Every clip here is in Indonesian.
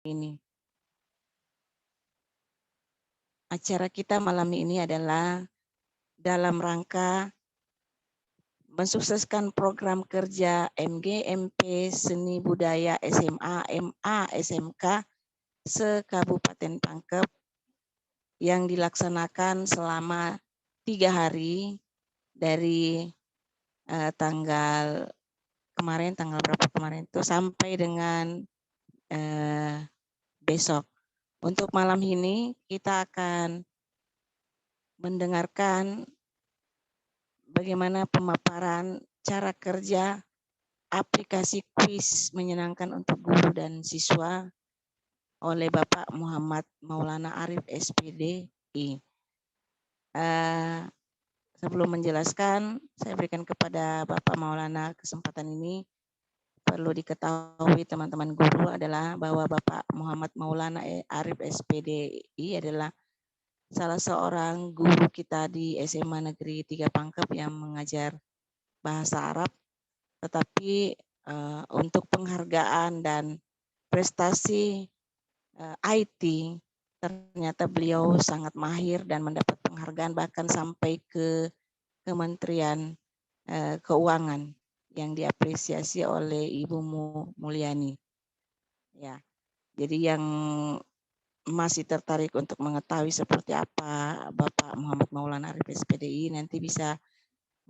ini. Acara kita malam ini adalah dalam rangka mensukseskan program kerja MGMP Seni Budaya SMA, MA, SMK se-Kabupaten Pangkep yang dilaksanakan selama 3 hari dari tanggal berapa kemarin itu sampai dengan besok. Untuk malam ini kita akan mendengarkan bagaimana pemaparan cara kerja aplikasi kuis menyenangkan untuk guru dan siswa oleh Bapak Muhammad Maulana Arif SPDI. Sebelum menjelaskan, saya berikan kepada Bapak Maulana kesempatan ini. Perlu diketahui teman-teman guru adalah bahwa Bapak Muhammad Maulana Arif SPDI adalah salah seorang guru kita di SMA Negeri 3 Pangkep yang mengajar bahasa Arab, tetapi untuk penghargaan dan prestasi IT ternyata beliau sangat mahir dan mendapat penghargaan bahkan sampai ke Kementerian Keuangan yang diapresiasi oleh Ibu Mulyani. Ya, jadi yang masih tertarik untuk mengetahui seperti apa Bapak Muhammad Maulana Arif SPDI nanti bisa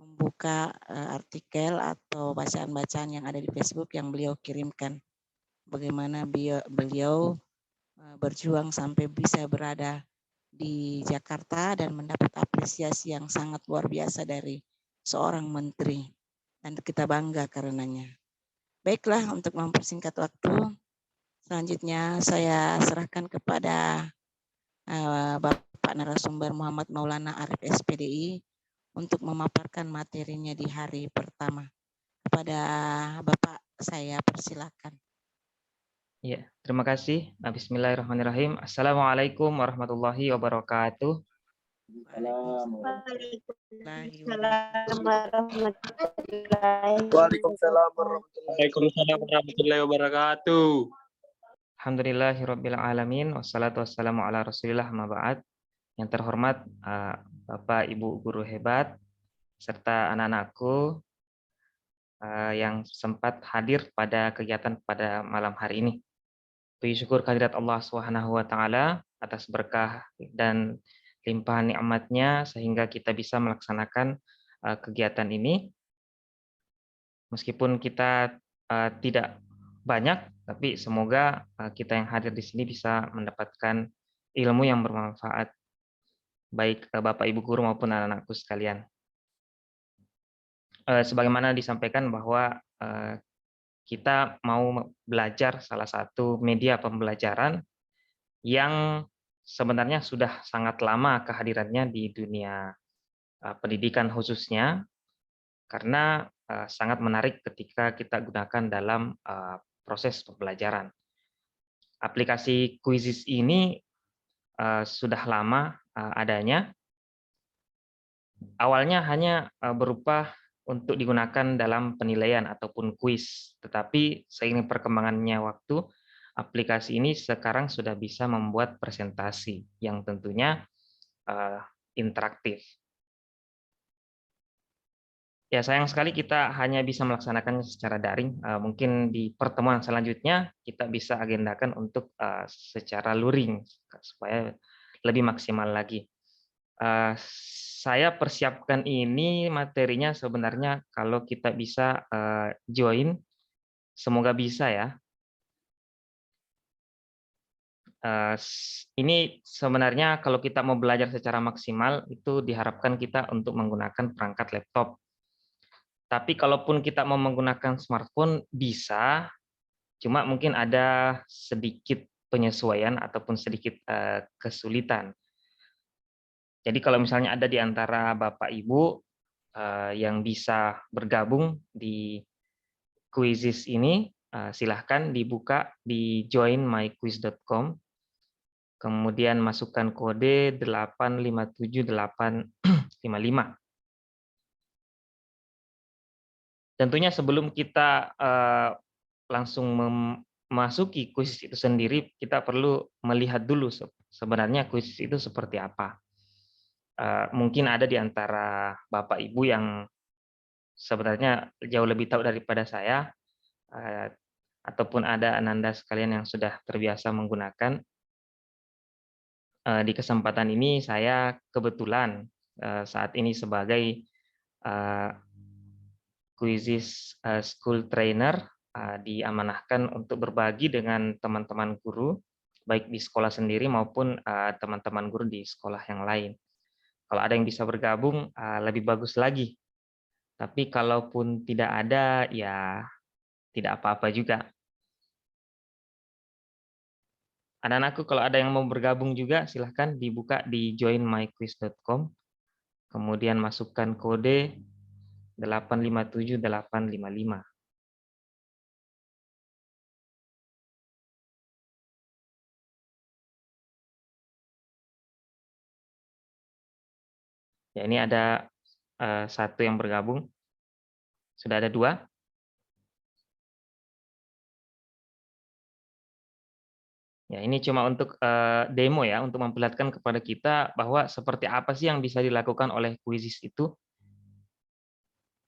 membuka artikel atau bacaan-bacaan yang ada di Facebook yang beliau kirimkan. Bagaimana beliau berjuang sampai bisa berada di Jakarta dan mendapat apresiasi yang sangat luar biasa dari seorang menteri. Dan kita bangga karenanya. Baiklah, untuk mempersingkat waktu, selanjutnya saya serahkan kepada Bapak narasumber Muhammad Maulana Arif SPDI untuk memaparkan materinya di hari pertama. Kepada Bapak saya persilakan. Ya, terima kasih. Bismillahirrahmanirrahim. Assalamualaikum warahmatullahi wabarakatuh. Waalaikumsalam warahmatullahi wabarakatuh. Alhamdulillahirabbil alamin wassalatu wassalamu ala Rasulillah ma ba'd. Yang terhormat Bapak Ibu guru hebat serta anak-anakku yang sempat hadir pada kegiatan pada malam hari ini. Puji syukur kehadirat Allah Subhanahu wa taala atas berkah dan limpahan nikmatnya sehingga kita bisa melaksanakan kegiatan ini. Meskipun kita tidak banyak, tapi semoga kita yang hadir di sini bisa mendapatkan ilmu yang bermanfaat, baik Bapak Ibu guru maupun anak-anakku sekalian. Sebagaimana disampaikan bahwa kita mau belajar salah satu media pembelajaran yang sebenarnya sudah sangat lama kehadirannya di dunia pendidikan khususnya, karena sangat menarik ketika kita gunakan dalam proses pembelajaran. Aplikasi Quizizz ini sudah lama adanya. Awalnya hanya berupa untuk digunakan dalam penilaian ataupun kuis, tetapi seiring perkembangannya waktu, aplikasi ini sekarang sudah bisa membuat presentasi yang tentunya interaktif. Ya, sayang sekali kita hanya bisa melaksanakannya secara daring. Mungkin di pertemuan selanjutnya kita bisa agendakan untuk secara luring supaya lebih maksimal lagi. Saya persiapkan ini materinya sebenarnya kalau kita bisa join, semoga bisa ya. Ini sebenarnya kalau kita mau belajar secara maksimal itu diharapkan kita untuk menggunakan perangkat laptop. Tapi kalaupun kita mau menggunakan smartphone bisa, cuma mungkin ada sedikit penyesuaian ataupun sedikit kesulitan. Jadi kalau misalnya ada di antara Bapak Ibu yang bisa bergabung di Quizizz ini, silahkan dibuka di joinmyquiz.com, kemudian masukkan kode 857855. Tentunya sebelum kita langsung memasuki kuis itu sendiri, kita perlu melihat dulu sebenarnya kuis itu seperti apa. Mungkin ada di antara Bapak Ibu yang sebenarnya jauh lebih tahu daripada saya, ataupun ada ananda sekalian yang sudah terbiasa menggunakan. Di kesempatan ini saya kebetulan saat ini sebagai Quizizz School Trainer diamanahkan untuk berbagi dengan teman-teman guru, baik di sekolah sendiri maupun teman-teman guru di sekolah yang lain. Kalau ada yang bisa bergabung, lebih bagus lagi. Tapi kalaupun tidak ada, ya tidak apa-apa juga. Anak-anakku, kalau ada yang mau bergabung juga, silahkan dibuka di joinmyquiz.com, kemudian masukkan kode 857855. Ya, ini ada satu yang bergabung. Sudah ada 2. Ya, ini cuma untuk demo ya, untuk memperlihatkan kepada kita bahwa seperti apa sih yang bisa dilakukan oleh Quizizz itu.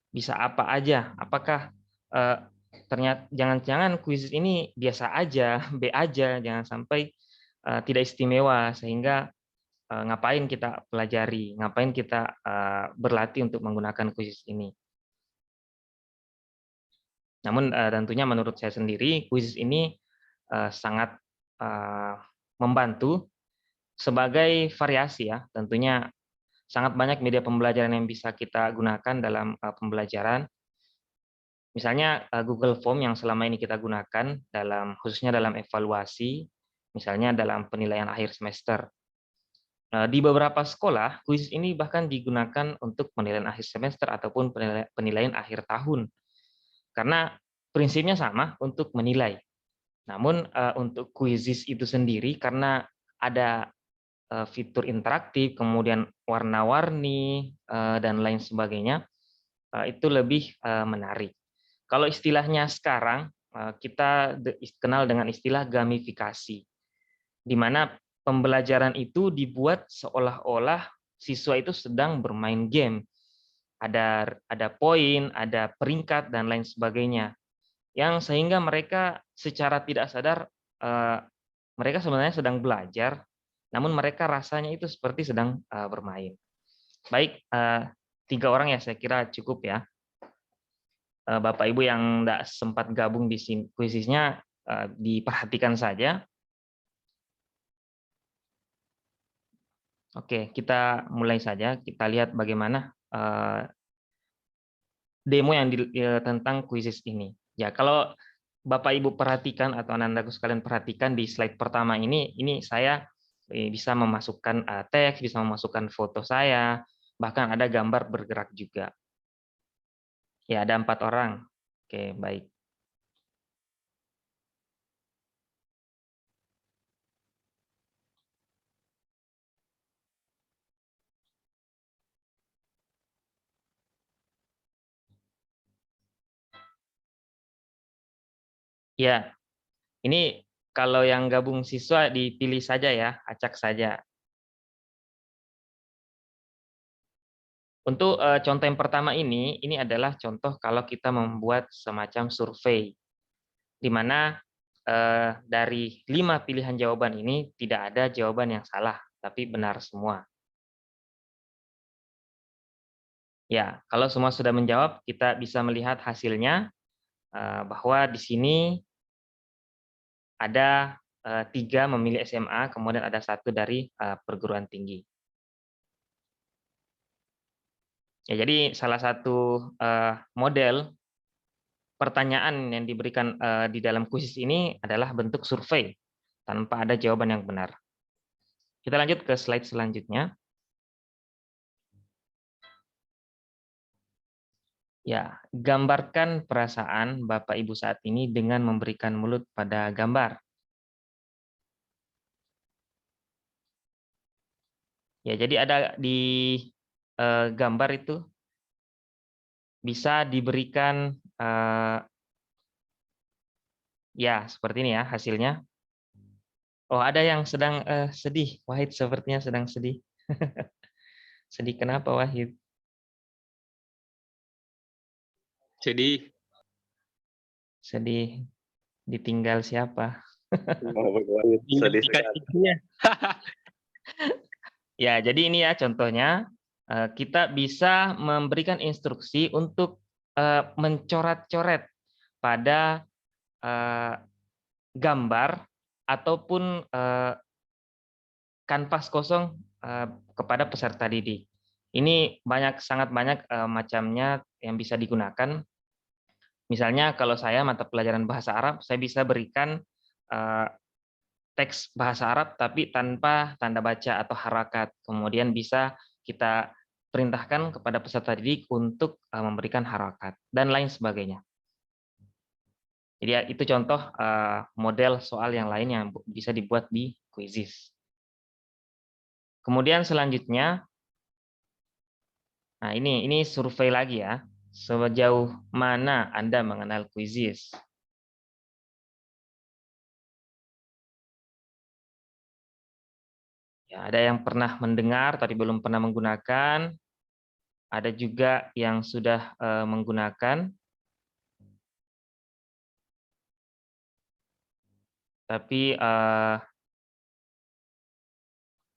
Bisa apa aja. Apakah ternyata jangan-jangan Quizizz ini biasa aja, B aja, jangan sampai tidak istimewa, sehingga ngapain kita pelajari, ngapain kita berlatih untuk menggunakan Quizizz ini. Namun tentunya menurut saya sendiri, Quizizz ini sangat membantu sebagai variasi ya. Tentunya sangat banyak media pembelajaran yang bisa kita gunakan dalam pembelajaran. Misalnya Google Form yang selama ini kita gunakan khususnya dalam evaluasi, misalnya dalam penilaian akhir semester. Di beberapa sekolah, kuis ini bahkan digunakan untuk penilaian akhir semester ataupun penilaian akhir tahun. Karena prinsipnya sama untuk menilai. Namun untuk Quizizz itu sendiri, karena ada fitur interaktif, kemudian warna-warni, dan lain sebagainya, itu lebih menarik. Kalau istilahnya sekarang, kita kenal dengan istilah gamifikasi, di mana pembelajaran itu dibuat seolah-olah siswa itu sedang bermain game. Ada poin, ada peringkat, dan lain sebagainya. Yang sehingga mereka secara tidak sadar, mereka sebenarnya sedang belajar, namun mereka rasanya itu seperti sedang bermain. Baik, 3 orang ya saya kira cukup ya. Bapak Ibu yang tidak sempat gabung di kuisisnya, diperhatikan saja. Oke, kita mulai saja. Kita lihat bagaimana demo yang tentang kuisis ini. Ya, kalau Bapak Ibu perhatikan atau anak-anakku sekalian perhatikan di slide pertama ini saya bisa memasukkan teks, bisa memasukkan foto saya, bahkan ada gambar bergerak juga. Ya, ada 4 orang. Oke, baik. Ya, ini kalau yang gabung siswa dipilih saja ya, acak saja. Untuk contoh yang pertama ini adalah contoh kalau kita membuat semacam survei, di mana dari 5 pilihan jawaban ini tidak ada jawaban yang salah, tapi benar semua. Ya, kalau semua sudah menjawab, kita bisa melihat hasilnya bahwa di sini ada 3 memilih SMA, kemudian ada 1 dari perguruan tinggi. Ya, jadi salah satu model pertanyaan yang diberikan di dalam kuis ini adalah bentuk survei tanpa ada jawaban yang benar. Kita lanjut ke slide selanjutnya. Ya, gambarkan perasaan Bapak Ibu saat ini dengan memberikan mulut pada gambar. Ya, jadi ada di gambar itu bisa diberikan Ya, seperti ini ya hasilnya. Oh, ada yang sedang sedih. Wahid sepertinya sedang sedih. Sedih kenapa, Wahid? Sedih. Sedih ditinggal siapa? Sedih sekali. Ya, jadi ini ya contohnya. Kita bisa memberikan instruksi untuk mencoret-coret pada gambar ataupun kanvas kosong kepada peserta didik. Ini sangat banyak macamnya yang bisa digunakan. Misalnya kalau saya mata pelajaran bahasa Arab, saya bisa berikan teks bahasa Arab tapi tanpa tanda baca atau harakat. Kemudian bisa kita perintahkan kepada peserta didik untuk memberikan harakat dan lain sebagainya. Jadi itu contoh model soal yang lain yang bisa dibuat di Quizizz. Kemudian selanjutnya, nah ini survei lagi ya. Sejauh mana Anda mengenal Quizizz? Ya, ada yang pernah mendengar tapi belum pernah menggunakan. Ada juga yang sudah menggunakan, tapi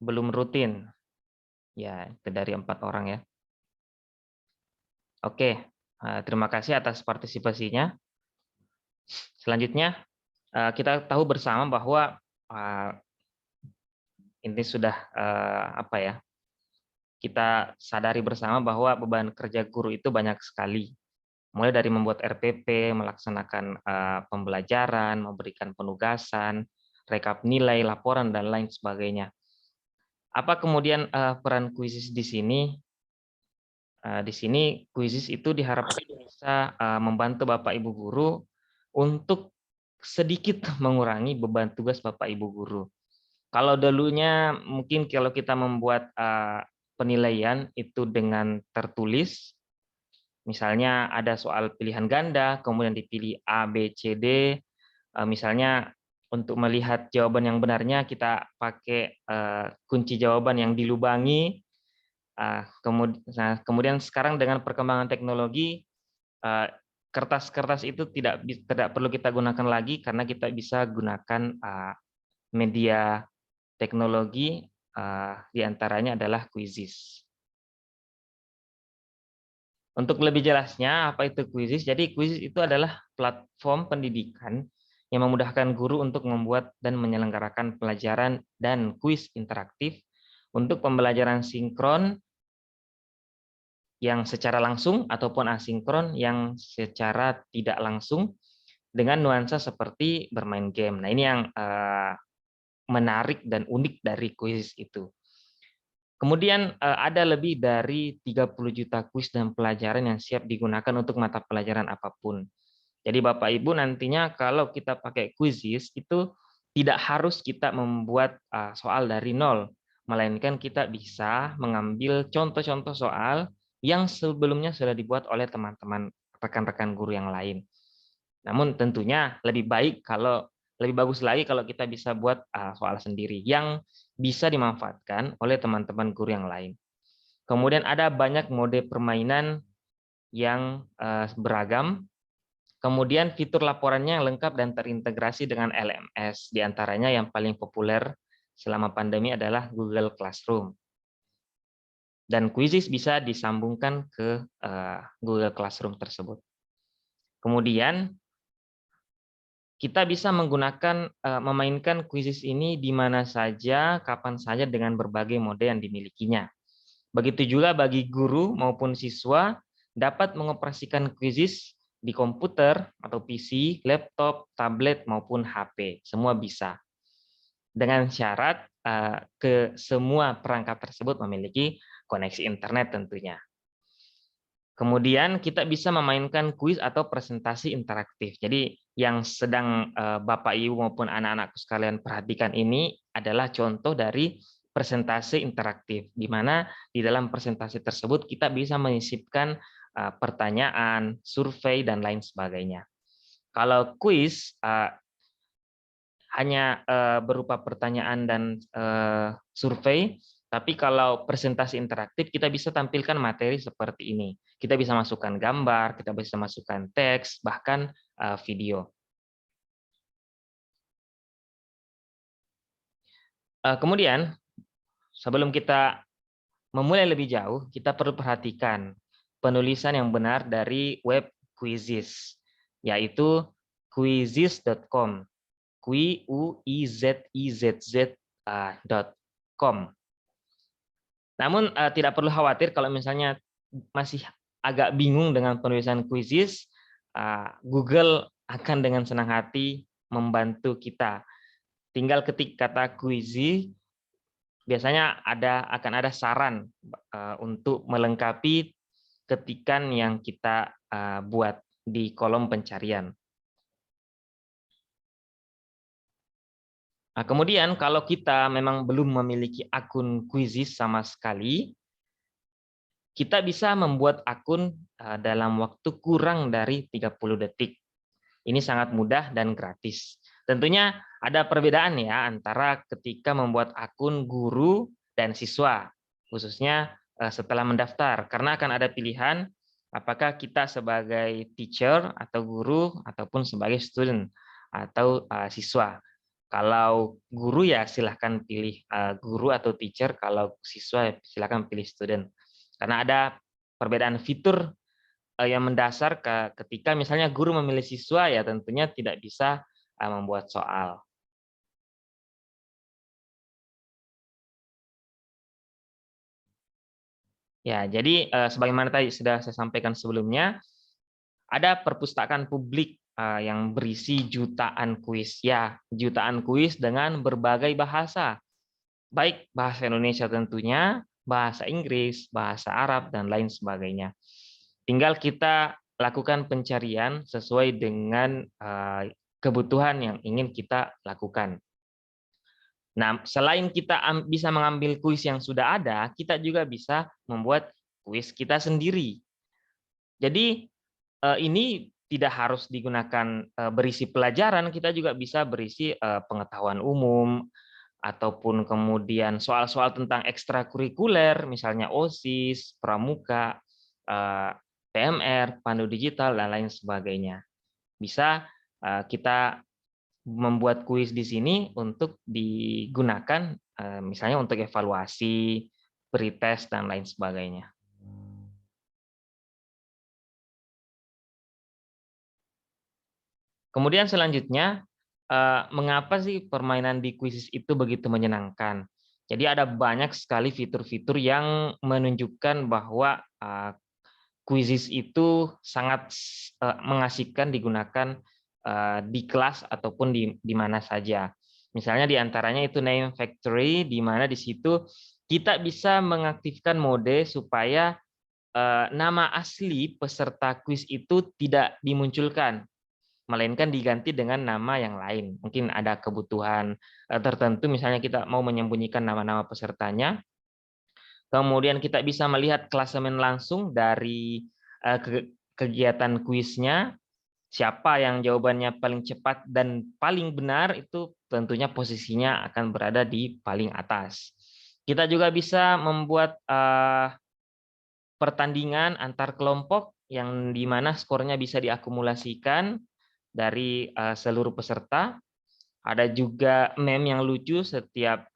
belum rutin. Ya, itu dari 4 orang ya. Oke, terima kasih atas partisipasinya. Selanjutnya, kita tahu bersama bahwa ini sudah apa ya? Kita sadari bersama bahwa beban kerja guru itu banyak sekali. Mulai dari membuat RPP, melaksanakan pembelajaran, memberikan penugasan, rekap nilai, laporan, dan lain sebagainya. Apa kemudian peran Quizizz di sini? Di sini Quizizz itu diharapkan bisa membantu Bapak Ibu guru untuk sedikit mengurangi beban tugas Bapak Ibu guru. Kalau dulunya mungkin kalau kita membuat penilaian itu dengan tertulis, misalnya ada soal pilihan ganda, kemudian dipilih A, B, C, D. Misalnya untuk melihat jawaban yang benarnya kita pakai kunci jawaban yang dilubangi. Kemudian sekarang dengan perkembangan teknologi, kertas-kertas itu tidak perlu kita gunakan lagi karena kita bisa gunakan media teknologi, diantaranya adalah Quizizz. Untuk lebih jelasnya, apa itu Quizizz? Jadi Quizizz itu adalah platform pendidikan yang memudahkan guru untuk membuat dan menyelenggarakan pelajaran dan kuis interaktif untuk pembelajaran sinkron yang secara langsung ataupun asinkron yang secara tidak langsung dengan nuansa seperti bermain game. Nah, ini yang menarik dan unik dari Quizizz itu. Kemudian ada lebih dari 30 juta kuis dan pelajaran yang siap digunakan untuk mata pelajaran apapun. Jadi Bapak Ibu nantinya kalau kita pakai Quizizz itu tidak harus kita membuat soal dari nol, melainkan kita bisa mengambil contoh-contoh soal yang sebelumnya sudah dibuat oleh teman-teman rekan-rekan guru yang lain. Namun tentunya lebih bagus lagi kalau kita bisa buat soal sendiri yang bisa dimanfaatkan oleh teman-teman guru yang lain. Kemudian ada banyak mode permainan yang beragam. Kemudian fitur laporannya yang lengkap dan terintegrasi dengan LMS. Di antaranya yang paling populer selama pandemi adalah Google Classroom. Dan Quizizz bisa disambungkan ke Google Classroom tersebut. Kemudian kita bisa memainkan Quizizz ini di mana saja, kapan saja dengan berbagai mode yang dimilikinya. Begitu juga bagi guru maupun siswa dapat mengoperasikan Quizizz di komputer atau PC, laptop, tablet maupun HP. Semua bisa. Dengan syarat ke semua perangkat tersebut memiliki koneksi internet tentunya. Kemudian kita bisa memainkan kuis atau presentasi interaktif. Jadi yang sedang Bapak Ibu maupun anak-anakku sekalian perhatikan ini adalah contoh dari presentasi interaktif, di mana di dalam presentasi tersebut kita bisa menyisipkan pertanyaan, survei, dan lain sebagainya. Kalau kuis hanya berupa pertanyaan dan survei, tapi kalau presentasi interaktif kita bisa tampilkan materi seperti ini. Kita bisa masukkan gambar, kita bisa masukkan teks, bahkan video. Kemudian, sebelum kita memulai lebih jauh, kita perlu perhatikan penulisan yang benar dari web Quizizz, yaitu quizizz.com. quizizz.com. Namun tidak perlu khawatir kalau misalnya masih agak bingung dengan penulisan Quizizz, Google akan dengan senang hati membantu kita. Tinggal ketik kata Quizizz, biasanya akan ada saran untuk melengkapi ketikan yang kita buat di kolom pencarian. Nah, kemudian kalau kita memang belum memiliki akun Quizizz sama sekali, kita bisa membuat akun dalam waktu kurang dari 30 detik. Ini sangat mudah dan gratis. Tentunya ada perbedaan ya antara ketika membuat akun guru dan siswa, khususnya setelah mendaftar, karena akan ada pilihan apakah kita sebagai teacher atau guru ataupun sebagai student atau siswa. Kalau guru ya silahkan pilih guru atau teacher, kalau siswa silahkan pilih student. Karena ada perbedaan fitur yang mendasar ketika misalnya guru memilih siswa, ya tentunya tidak bisa membuat soal. Ya, jadi sebagaimana tadi sudah saya sampaikan sebelumnya, ada perpustakaan publik yang berisi jutaan kuis. Ya, jutaan kuis dengan berbagai bahasa. Baik bahasa Indonesia tentunya, bahasa Inggris, bahasa Arab, dan lain sebagainya. Tinggal kita lakukan pencarian sesuai dengan kebutuhan yang ingin kita lakukan. Nah, selain kita bisa mengambil kuis yang sudah ada, kita juga bisa membuat kuis kita sendiri. Jadi ini tidak harus digunakan berisi pelajaran, kita juga bisa berisi pengetahuan umum, ataupun kemudian soal-soal tentang ekstrakurikuler, misalnya OSIS, Pramuka, PMR, Pandu Digital, dan lain sebagainya. Bisa kita membuat kuis di sini untuk digunakan misalnya untuk evaluasi, pretest, dan lain sebagainya. Kemudian selanjutnya, mengapa sih permainan di Quizizz itu begitu menyenangkan? Jadi ada banyak sekali fitur-fitur yang menunjukkan bahwa Quizizz itu sangat mengasihkan digunakan di kelas ataupun di mana saja. Misalnya di antaranya itu Name Factory, di mana di situ kita bisa mengaktifkan mode supaya nama asli peserta kuis itu tidak dimunculkan, melainkan diganti dengan nama yang lain. Mungkin ada kebutuhan tertentu, misalnya kita mau menyembunyikan nama-nama pesertanya. Kemudian kita bisa melihat klasemen langsung dari kegiatan kuisnya, siapa yang jawabannya paling cepat dan paling benar, itu tentunya posisinya akan berada di paling atas. Kita juga bisa membuat pertandingan antar kelompok yang di mana skornya bisa diakumulasikan dari seluruh peserta. Ada juga meme yang lucu setiap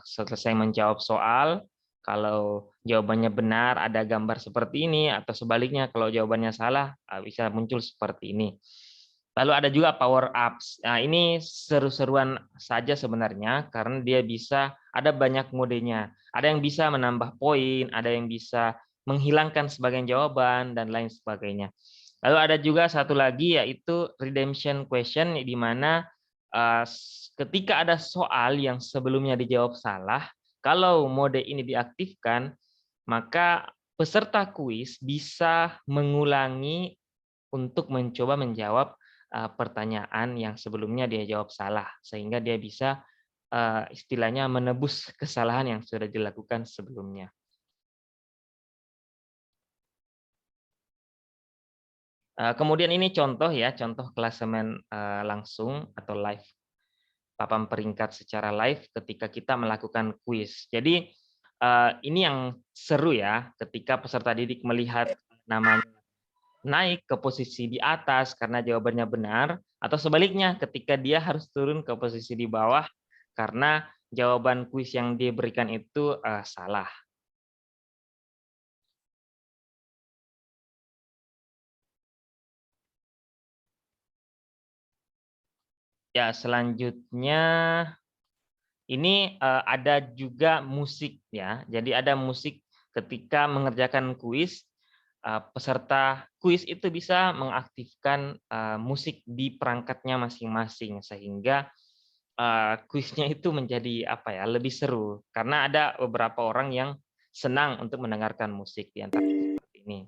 selesai menjawab soal. Kalau jawabannya benar ada gambar seperti ini, atau sebaliknya kalau jawabannya salah bisa muncul seperti ini. Lalu ada juga power ups. Nah, ini seru-seruan saja sebenarnya karena dia bisa ada banyak modenya. Ada yang bisa menambah poin, ada yang bisa menghilangkan sebagian jawaban, dan lain sebagainya. Lalu ada juga satu lagi yaitu redemption question, di mana ketika ada soal yang sebelumnya dijawab salah, kalau mode ini diaktifkan, maka peserta kuis bisa mengulangi untuk mencoba menjawab pertanyaan yang sebelumnya dia jawab salah, sehingga dia bisa istilahnya menebus kesalahan yang sudah dilakukan sebelumnya. Kemudian ini contoh ya, contoh klasemen langsung atau live papan peringkat secara live ketika kita melakukan kuis. Jadi ini yang seru ya, ketika peserta didik melihat namanya naik ke posisi di atas karena jawabannya benar, atau sebaliknya ketika dia harus turun ke posisi di bawah karena jawaban kuis yang diberikan itu salah. Ya, selanjutnya ini ada juga musik ya. Jadi ada musik ketika mengerjakan kuis, peserta kuis itu bisa mengaktifkan musik di perangkatnya masing-masing sehingga kuisnya itu menjadi lebih seru karena ada beberapa orang yang senang untuk mendengarkan musik di antara seperti ini.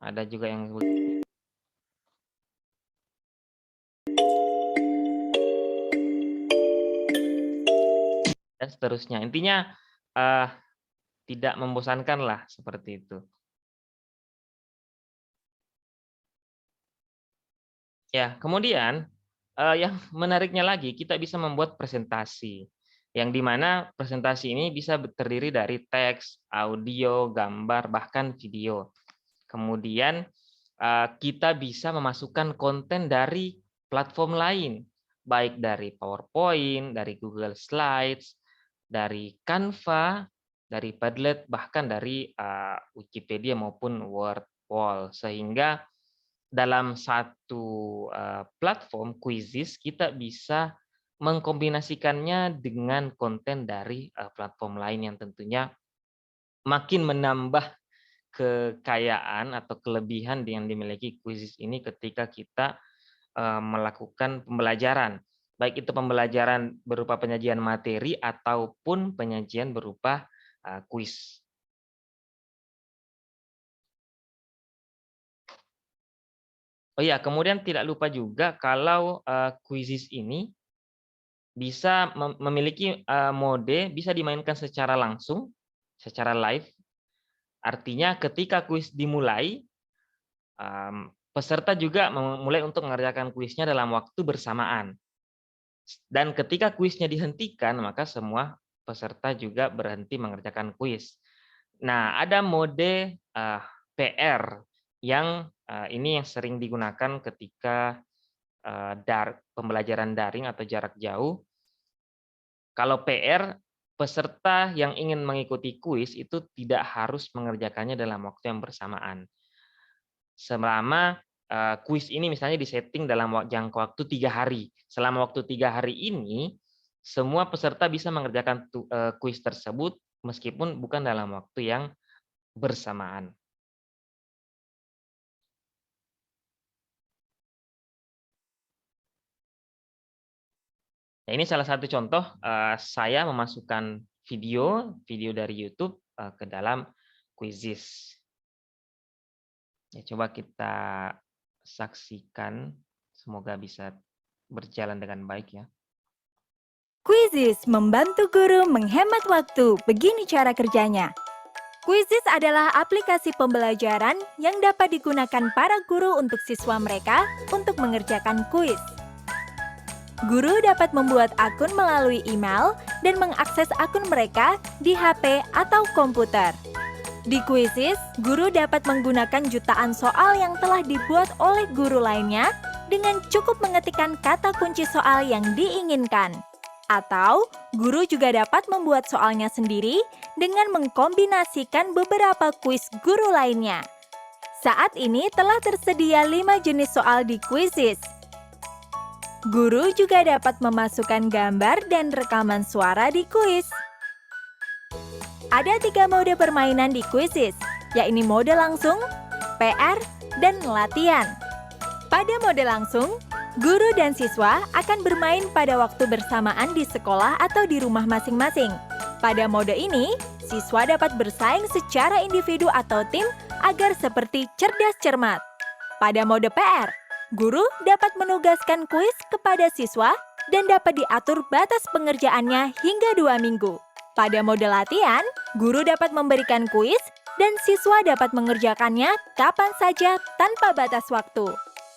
Ada juga yang dan seterusnya. Intinya tidak membosankan lah seperti itu. Ya, kemudian yang menariknya lagi kita bisa membuat presentasi. Yang dimana presentasi ini bisa terdiri dari teks, audio, gambar, bahkan video. Kemudian kita bisa memasukkan konten dari platform lain, baik dari PowerPoint, dari Google Slides, dari Canva, dari Padlet, bahkan dari Wikipedia maupun WordWall. Sehingga dalam satu platform Quizizz kita bisa mengkombinasikannya dengan konten dari platform lain yang tentunya makin menambah kekayaan atau kelebihan yang dimiliki Quizizz ini ketika kita melakukan pembelajaran. Baik itu pembelajaran berupa penyajian materi ataupun penyajian berupa kuis. Oh ya, kemudian tidak lupa juga kalau Quizizz ini bisa memiliki mode bisa dimainkan secara langsung, secara live. Artinya ketika kuis dimulai, peserta juga mulai untuk mengerjakan kuisnya dalam waktu bersamaan. Dan ketika kuisnya dihentikan, maka semua peserta juga berhenti mengerjakan kuis. Nah, ada mode PR yang ini yang sering digunakan ketika pembelajaran daring atau jarak jauh. Kalau PR, peserta yang ingin mengikuti kuis itu tidak harus mengerjakannya dalam waktu yang bersamaan. Selama kuis ini misalnya disetting dalam jangka waktu 3 hari. Selama waktu 3 hari ini, semua peserta bisa mengerjakan kuis tersebut meskipun bukan dalam waktu yang bersamaan. Nah, ini salah satu contoh saya memasukkan video dari YouTube ke dalam Quizizz. Ya, coba kita saksikan, semoga bisa berjalan dengan baik ya. Quizizz membantu guru menghemat waktu. Begini cara kerjanya. Quizizz adalah aplikasi pembelajaran yang dapat digunakan para guru untuk siswa mereka untuk mengerjakan kuis. Guru dapat membuat akun melalui email dan mengakses akun mereka di HP atau komputer. Di Quizizz, guru dapat menggunakan jutaan soal yang telah dibuat oleh guru lainnya dengan cukup mengetikkan kata kunci soal yang diinginkan. Atau, guru juga dapat membuat soalnya sendiri dengan mengkombinasikan beberapa kuis guru lainnya. Saat ini telah tersedia 5 jenis soal di Quizizz. Guru juga dapat memasukkan gambar dan rekaman suara di kuis. Ada 3 mode permainan di Quizizz, yakni mode langsung, PR, dan latihan. Pada mode langsung, guru dan siswa akan bermain pada waktu bersamaan di sekolah atau di rumah masing-masing. Pada mode ini, siswa dapat bersaing secara individu atau tim agar seperti cerdas cermat. Pada mode PR, guru dapat menugaskan kuis kepada siswa dan dapat diatur batas pengerjaannya hingga 2 minggu. Pada mode latihan, guru dapat memberikan kuis dan siswa dapat mengerjakannya kapan saja tanpa batas waktu.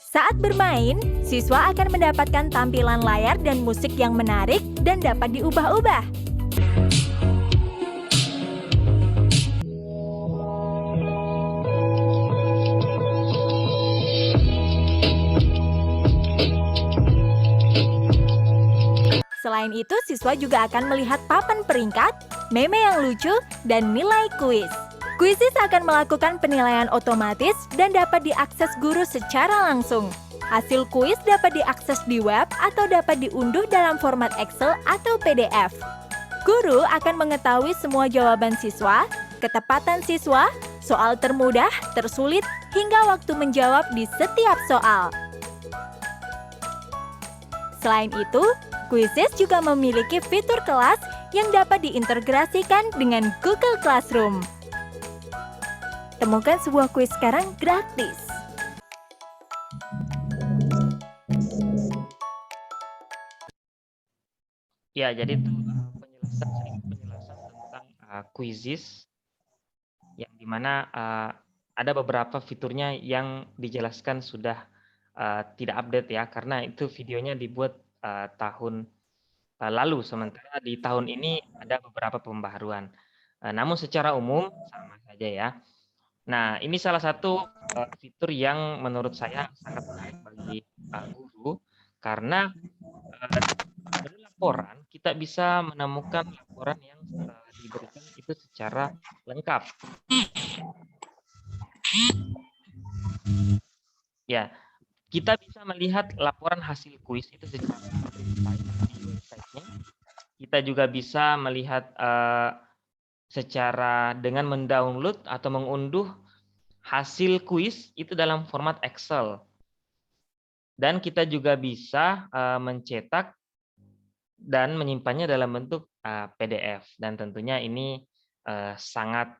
Saat bermain, siswa akan mendapatkan tampilan layar dan musik yang menarik dan dapat diubah-ubah. Selain itu, siswa juga akan melihat papan peringkat, meme yang lucu, dan nilai kuis. Quizizz akan melakukan penilaian otomatis dan dapat diakses guru secara langsung. Hasil kuis dapat diakses di web atau dapat diunduh dalam format Excel atau PDF. Guru akan mengetahui semua jawaban siswa, ketepatan siswa, soal termudah, tersulit, hingga waktu menjawab di setiap soal. Selain itu, Quizizz juga memiliki fitur kelas yang dapat diintegrasikan dengan Google Classroom. Temukan sebuah kuis sekarang gratis. Ya, jadi itu penjelasan tentang Quizizz, yang dimana ada beberapa fiturnya yang dijelaskan sudah tidak update ya, karena itu videonya dibuat tahun lalu, sementara di tahun ini ada beberapa pembaharuan. Namun secara umum sama saja ya. Nah, ini salah satu fitur yang menurut saya sangat menarik bagi guru, karena dari laporan kita bisa menemukan laporan yang diberikan itu secara lengkap. Ya, kita bisa melihat laporan hasil kuis itu secara di website-nya. Kita juga bisa melihat secara dengan mendownload atau mengunduh hasil kuis itu dalam format Excel. Dan kita juga bisa mencetak dan menyimpannya dalam bentuk PDF. Dan tentunya ini sangat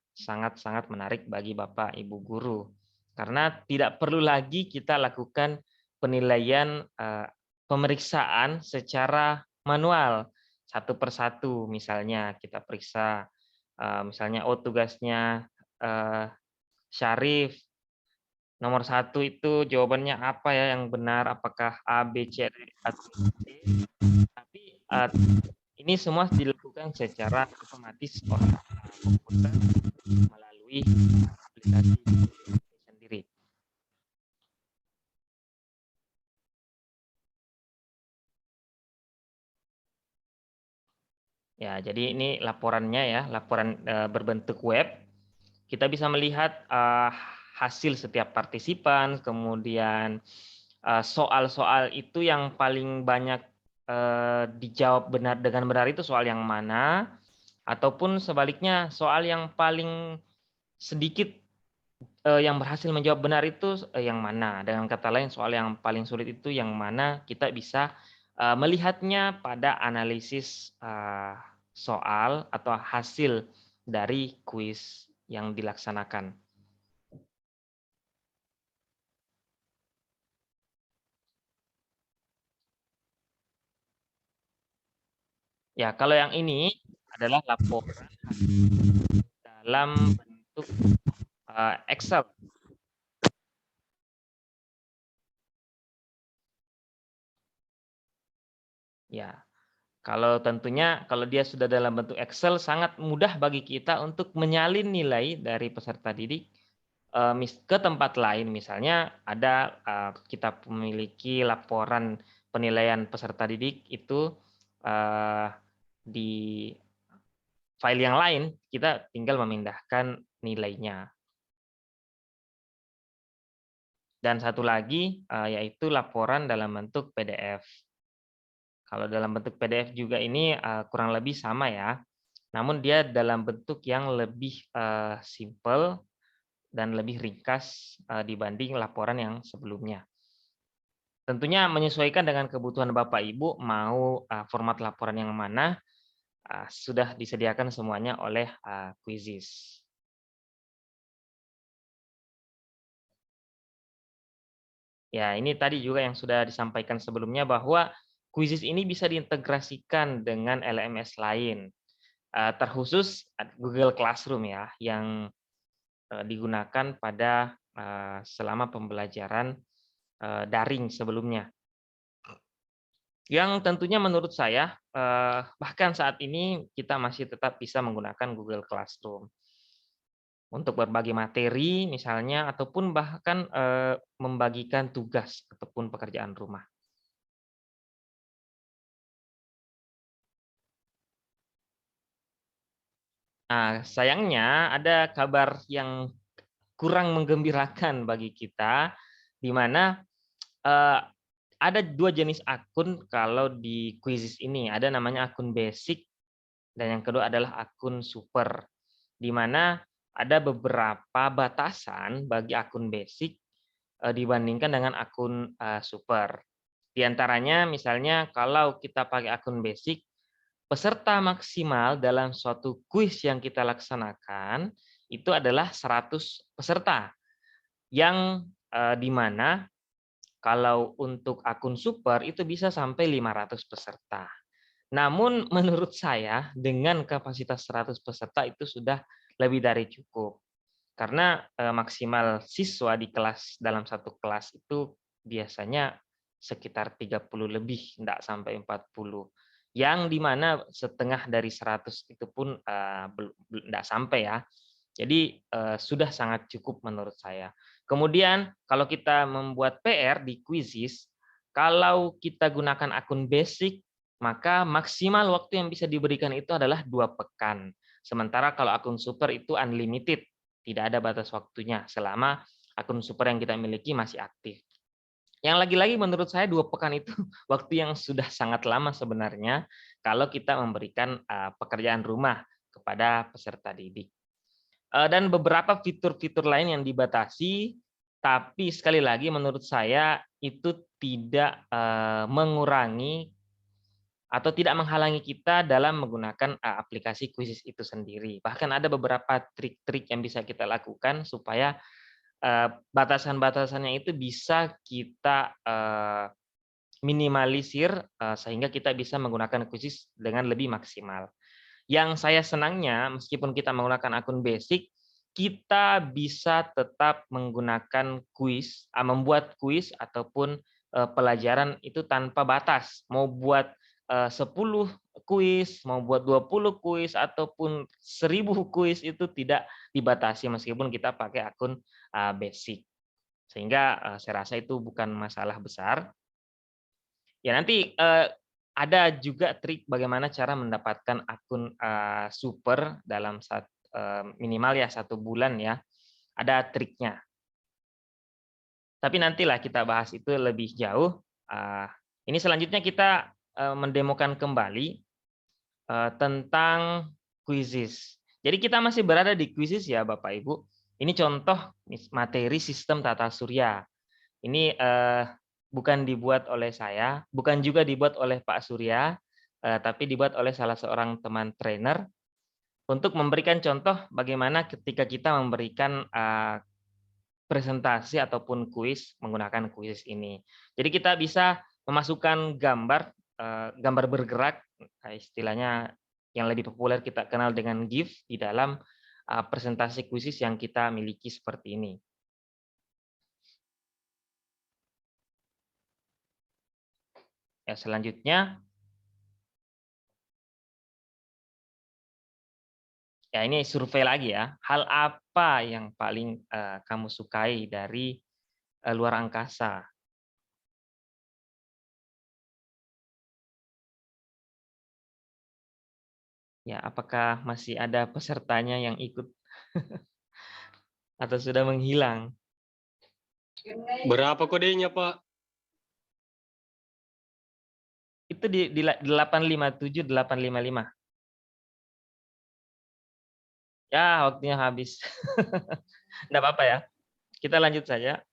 menarik bagi Bapak Ibu guru. Karena tidak perlu lagi kita lakukan penilaian pemeriksaan secara manual satu persatu. Misalnya kita periksa misalnya tugasnya Syarif nomor 1 itu jawabannya apa ya yang benar, apakah A, B, C, atau D. Tapi ini semua dilakukan secara otomatis oleh komputer melalui aplikasi sendiri. Ya, jadi ini laporannya ya, laporan berbentuk web. Kita bisa melihat hasil setiap partisipan, kemudian soal-soal itu yang paling banyak dijawab dengan benar itu soal yang mana, ataupun sebaliknya soal yang paling sedikit yang berhasil menjawab benar itu yang mana. Dengan kata lain, soal yang paling sulit itu yang mana, kita bisa melihatnya pada analisis soal atau hasil dari kuis yang dilaksanakan. Ya, kalau yang ini adalah laporan dalam bentuk Excel. Ya, kalau tentunya kalau dia sudah dalam bentuk Excel, sangat mudah bagi kita untuk menyalin nilai dari peserta didik ke tempat lain. Misalnya ada kita memiliki laporan penilaian peserta didik itu di file yang lain, kita tinggal memindahkan nilainya. Dan satu lagi yaitu laporan dalam bentuk PDF. Kalau dalam bentuk PDF juga ini kurang lebih sama ya, namun dia dalam bentuk yang lebih simple dan lebih ringkas dibanding laporan yang sebelumnya. Tentunya menyesuaikan dengan kebutuhan Bapak Ibu, mau format laporan yang mana, sudah disediakan semuanya oleh Quizizz. Ya, ini tadi juga yang sudah disampaikan sebelumnya bahwa Quizzes ini bisa diintegrasikan dengan LMS lain, terkhusus Google Classroom ya, yang digunakan pada selama pembelajaran daring sebelumnya. Yang tentunya menurut saya bahkan saat ini kita masih tetap bisa menggunakan Google Classroom untuk berbagi materi misalnya, ataupun bahkan membagikan tugas ataupun pekerjaan rumah. Nah, sayangnya ada kabar yang kurang menggembirakan bagi kita, di mana ada 2 jenis akun kalau di Quizzes ini. Ada namanya akun basic, dan yang kedua adalah akun super, di mana ada beberapa batasan bagi akun basic dibandingkan dengan akun super. Di antaranya misalnya kalau kita pakai akun basic, peserta maksimal dalam suatu kuis yang kita laksanakan itu adalah 100 peserta, yang di mana kalau untuk akun super itu bisa sampai 500 peserta. Namun menurut saya dengan kapasitas 100 peserta itu sudah lebih dari cukup. Karena maksimal siswa di kelas dalam satu kelas itu biasanya sekitar 30 lebih, enggak sampai 40. Yang dimana setengah dari 100 itu pun enggak sampai ya. Jadi sudah sangat cukup menurut saya. Kemudian kalau kita membuat PR di Quizzes, kalau kita gunakan akun basic, maka maksimal waktu yang bisa diberikan itu adalah 2 pekan. Sementara kalau akun super itu unlimited, tidak ada batas waktunya selama akun super yang kita miliki masih aktif. Yang lagi-lagi menurut saya 2 pekan itu waktu yang sudah sangat lama sebenarnya kalau kita memberikan pekerjaan rumah kepada peserta didik. Dan beberapa fitur-fitur lain yang dibatasi, tapi sekali lagi menurut saya itu tidak mengurangi atau tidak menghalangi kita dalam menggunakan aplikasi Quizzes itu sendiri. Bahkan ada beberapa trik-trik yang bisa kita lakukan supaya batasan-batasannya itu bisa kita minimalisir sehingga kita bisa menggunakan Quizzes dengan lebih maksimal. Yang saya senangnya, meskipun kita menggunakan akun basic, kita bisa tetap menggunakan kuis, membuat kuis ataupun pelajaran itu tanpa batas. Mau buat 10 kuis, mau buat 20 kuis, ataupun 1000 kuis itu tidak dibatasi meskipun kita pakai akun basic. Sehingga saya rasa itu bukan masalah besar. Ya nanti ada juga trik bagaimana cara mendapatkan akun super dalam minimal ya 1 bulan ya. Ada triknya. Tapi nantilah kita bahas itu lebih jauh. Ini selanjutnya kita mendemokan kembali tentang Quizzes. Jadi kita masih berada di Quizzes ya Bapak Ibu. Ini contoh materi sistem tata surya. Ini bukan dibuat oleh saya, bukan juga dibuat oleh Pak Surya, tapi dibuat oleh salah seorang teman trainer untuk memberikan contoh bagaimana ketika kita memberikan presentasi ataupun kuis menggunakan kuis ini. Jadi kita bisa memasukkan gambar, gambar bergerak, istilahnya yang lebih populer kita kenal dengan GIF di dalam presentasi kuis yang kita miliki seperti ini. Ya, selanjutnya, ya ini survei lagi ya. Hal apa yang paling kamu sukai dari luar angkasa? Ya, apakah masih ada pesertanya yang ikut atau sudah menghilang? Berapa kodenya, Pak? Itu di 857, 855. Ya, waktunya habis. Enggak apa-apa ya. Kita lanjut saja.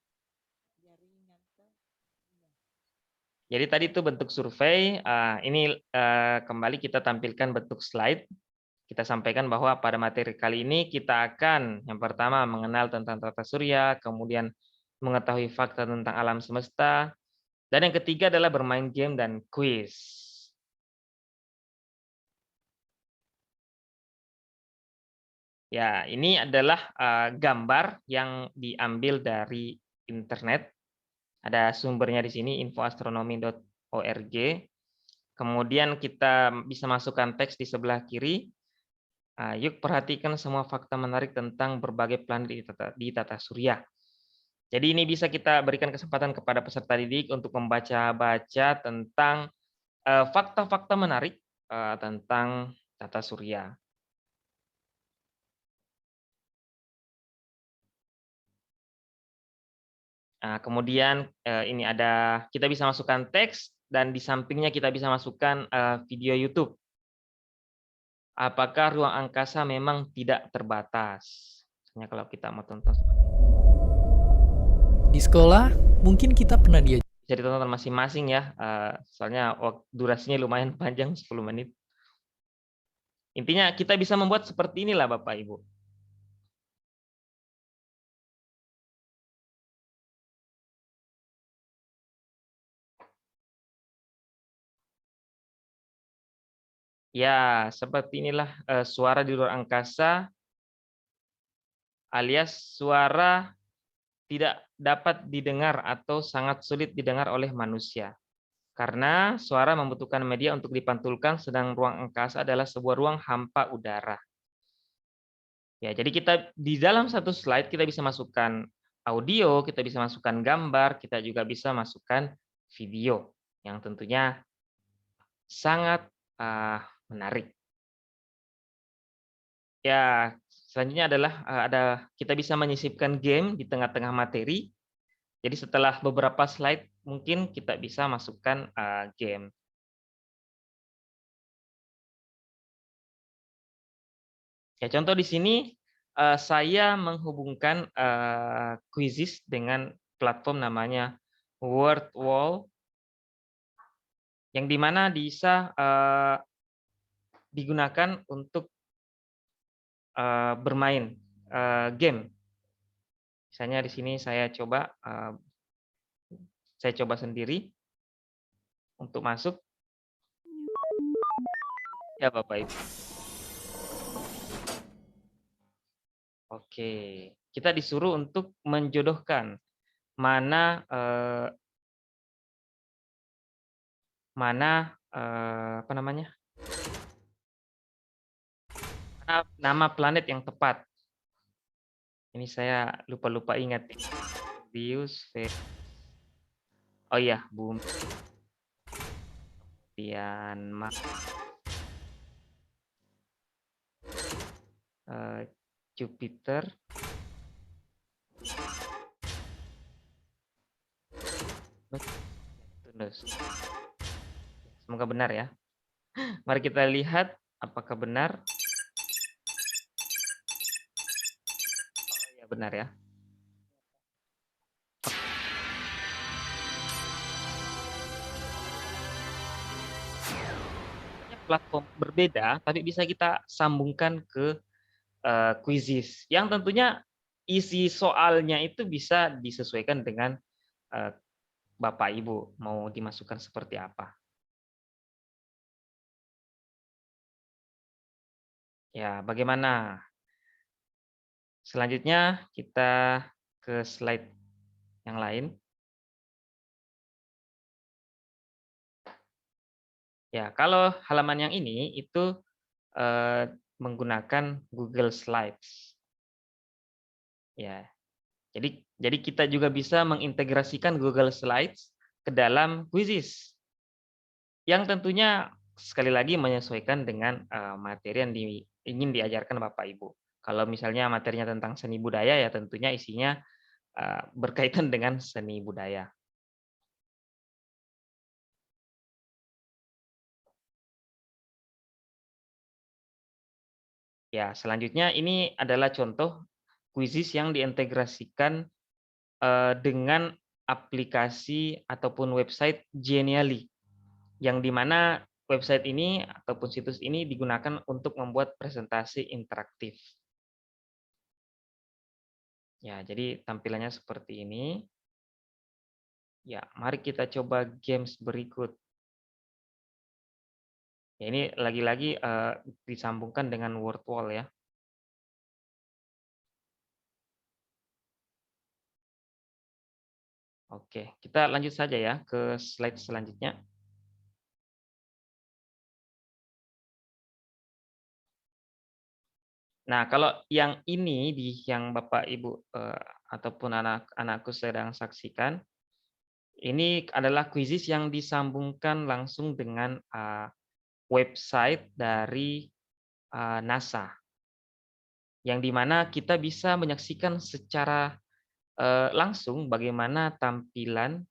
Jadi tadi itu bentuk survei. Ini kembali kita tampilkan bentuk slide. Kita sampaikan bahwa pada materi kali ini kita akan yang pertama mengenal tentang tata surya, kemudian mengetahui fakta tentang alam semesta, dan yang ketiga adalah bermain game dan kuis. Ya, ini adalah gambar yang diambil dari internet. Ada sumbernya di sini, infoastronomi.org. Kemudian kita bisa masukkan teks di sebelah kiri. Yuk perhatikan semua fakta menarik tentang berbagai planet di tata surya. Jadi ini bisa kita berikan kesempatan kepada peserta didik untuk membaca-baca tentang fakta-fakta menarik tentang tata surya. Nah, kemudian ini ada, kita bisa masukkan teks dan di sampingnya kita bisa masukkan video YouTube. Apakah ruang angkasa memang tidak terbatas? Misalnya kalau kita mau tonton Di sekolah, mungkin kita pernah diajar. bisa ditonton masing-masing ya, soalnya durasinya lumayan panjang, 10 menit. Intinya kita bisa membuat seperti inilah Bapak Ibu. Ya, seperti inilah suara di luar angkasa, alias suara tidak dapat didengar atau sangat sulit didengar oleh manusia. Karena suara membutuhkan media untuk dipantulkan, sedang ruang angkasa adalah sebuah ruang hampa udara. Ya, jadi kita di dalam satu slide kita bisa masukkan audio, kita bisa masukkan gambar, kita juga bisa masukkan video yang tentunya sangat menarik. Ya, selanjutnya adalah kita bisa menyisipkan game di tengah-tengah materi. Jadi setelah beberapa slide mungkin kita bisa masukkan game. Ya, contoh di sini saya menghubungkan Quizizz dengan platform namanya WordWall, yang dimana bisa digunakan untuk bermain game. Misalnya di sini saya coba sendiri untuk masuk. Ya Bapak Ibu. Oke, kita disuruh untuk menjodohkan mana apa namanya? Mana nama planet yang tepat. Ini saya lupa ingat. Oh iya, Bumi. Kemudian Jupiter. Semoga benar ya. Mari kita lihat apakah benar. Oh ya, benar ya. Platform berbeda, tapi bisa kita sambungkan ke Quizizz. Yang tentunya isi soalnya itu bisa disesuaikan dengan Bapak Ibu mau dimasukkan seperti apa. Ya, bagaimana? Selanjutnya kita ke slide yang lain. Ya, kalau halaman yang ini itu menggunakan Google Slides. Ya, jadi kita juga bisa mengintegrasikan Google Slides ke dalam Quizizz, yang tentunya sekali lagi menyesuaikan dengan materi yang ingin diajarkan Bapak Ibu. Kalau misalnya materinya tentang seni budaya, ya tentunya isinya berkaitan dengan seni budaya. Ya, selanjutnya ini adalah contoh Quizizz yang diintegrasikan dengan aplikasi ataupun website Genially, yang dimana website ini ataupun situs ini digunakan untuk membuat presentasi interaktif. Ya, jadi tampilannya seperti ini. Ya, mari kita coba games berikut. Ya, ini lagi-lagi disambungkan dengan word wall ya. Oke, kita lanjut saja ya ke slide selanjutnya. Nah, kalau yang ini yang Bapak Ibu ataupun anak-anakku sedang saksikan, ini adalah kuisis yang disambungkan langsung dengan website dari NASA, yang dimana kita bisa menyaksikan secara langsung bagaimana tampilan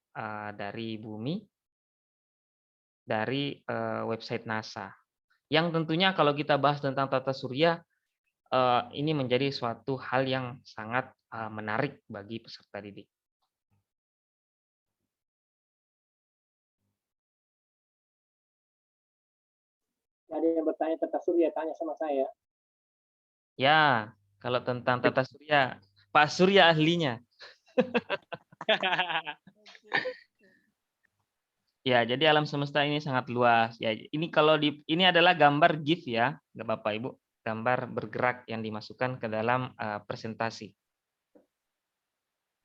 dari bumi dari website NASA. Yang tentunya kalau kita bahas tentang tata surya, ini menjadi suatu hal yang sangat menarik bagi peserta didik. Ada yang bertanya tentang surya, tanya sama saya. Ya, kalau tentang tata surya, Pak Surya ahlinya. Ya, jadi alam semesta ini sangat luas. Ya, ini kalau ini adalah gambar GIF ya, Bapak Ibu, gambar bergerak yang dimasukkan ke dalam presentasi.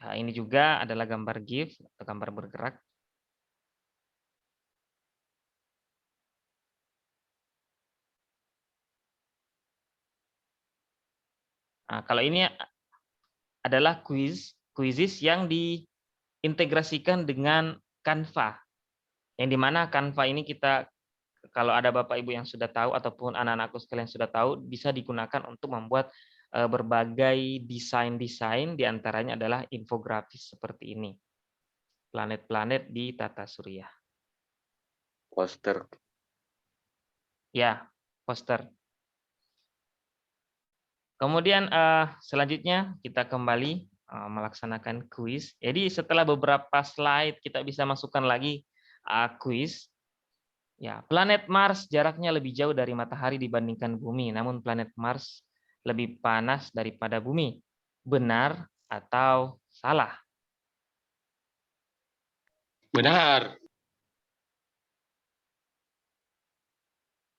Nah, ini juga adalah gambar GIF atau gambar bergerak. Nah, kalau ini adalah kuisis yang diintegrasikan dengan Canva. Yang dimana Canva ini kita, kalau ada Bapak Ibu yang sudah tahu ataupun anak-anakku sekalian sudah tahu, bisa digunakan untuk membuat berbagai desain-desain, diantaranya adalah infografis seperti ini. Planet-planet di tata surya. Poster. Ya, poster. Kemudian selanjutnya kita kembali melaksanakan kuis. Jadi setelah beberapa slide kita bisa masukkan lagi kuis. Ya, planet Mars jaraknya lebih jauh dari matahari dibandingkan bumi, namun planet Mars lebih panas daripada bumi. Benar atau salah? Benar.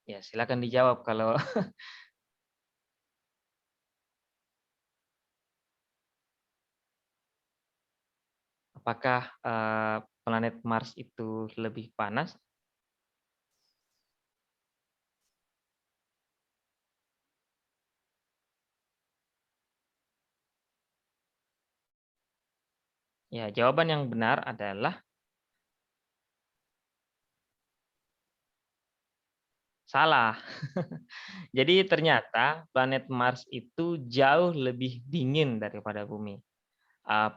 Ya, silakan dijawab kalau apakah planet Mars itu lebih panas? Ya, jawaban yang benar adalah salah. Jadi ternyata planet Mars itu jauh lebih dingin daripada bumi.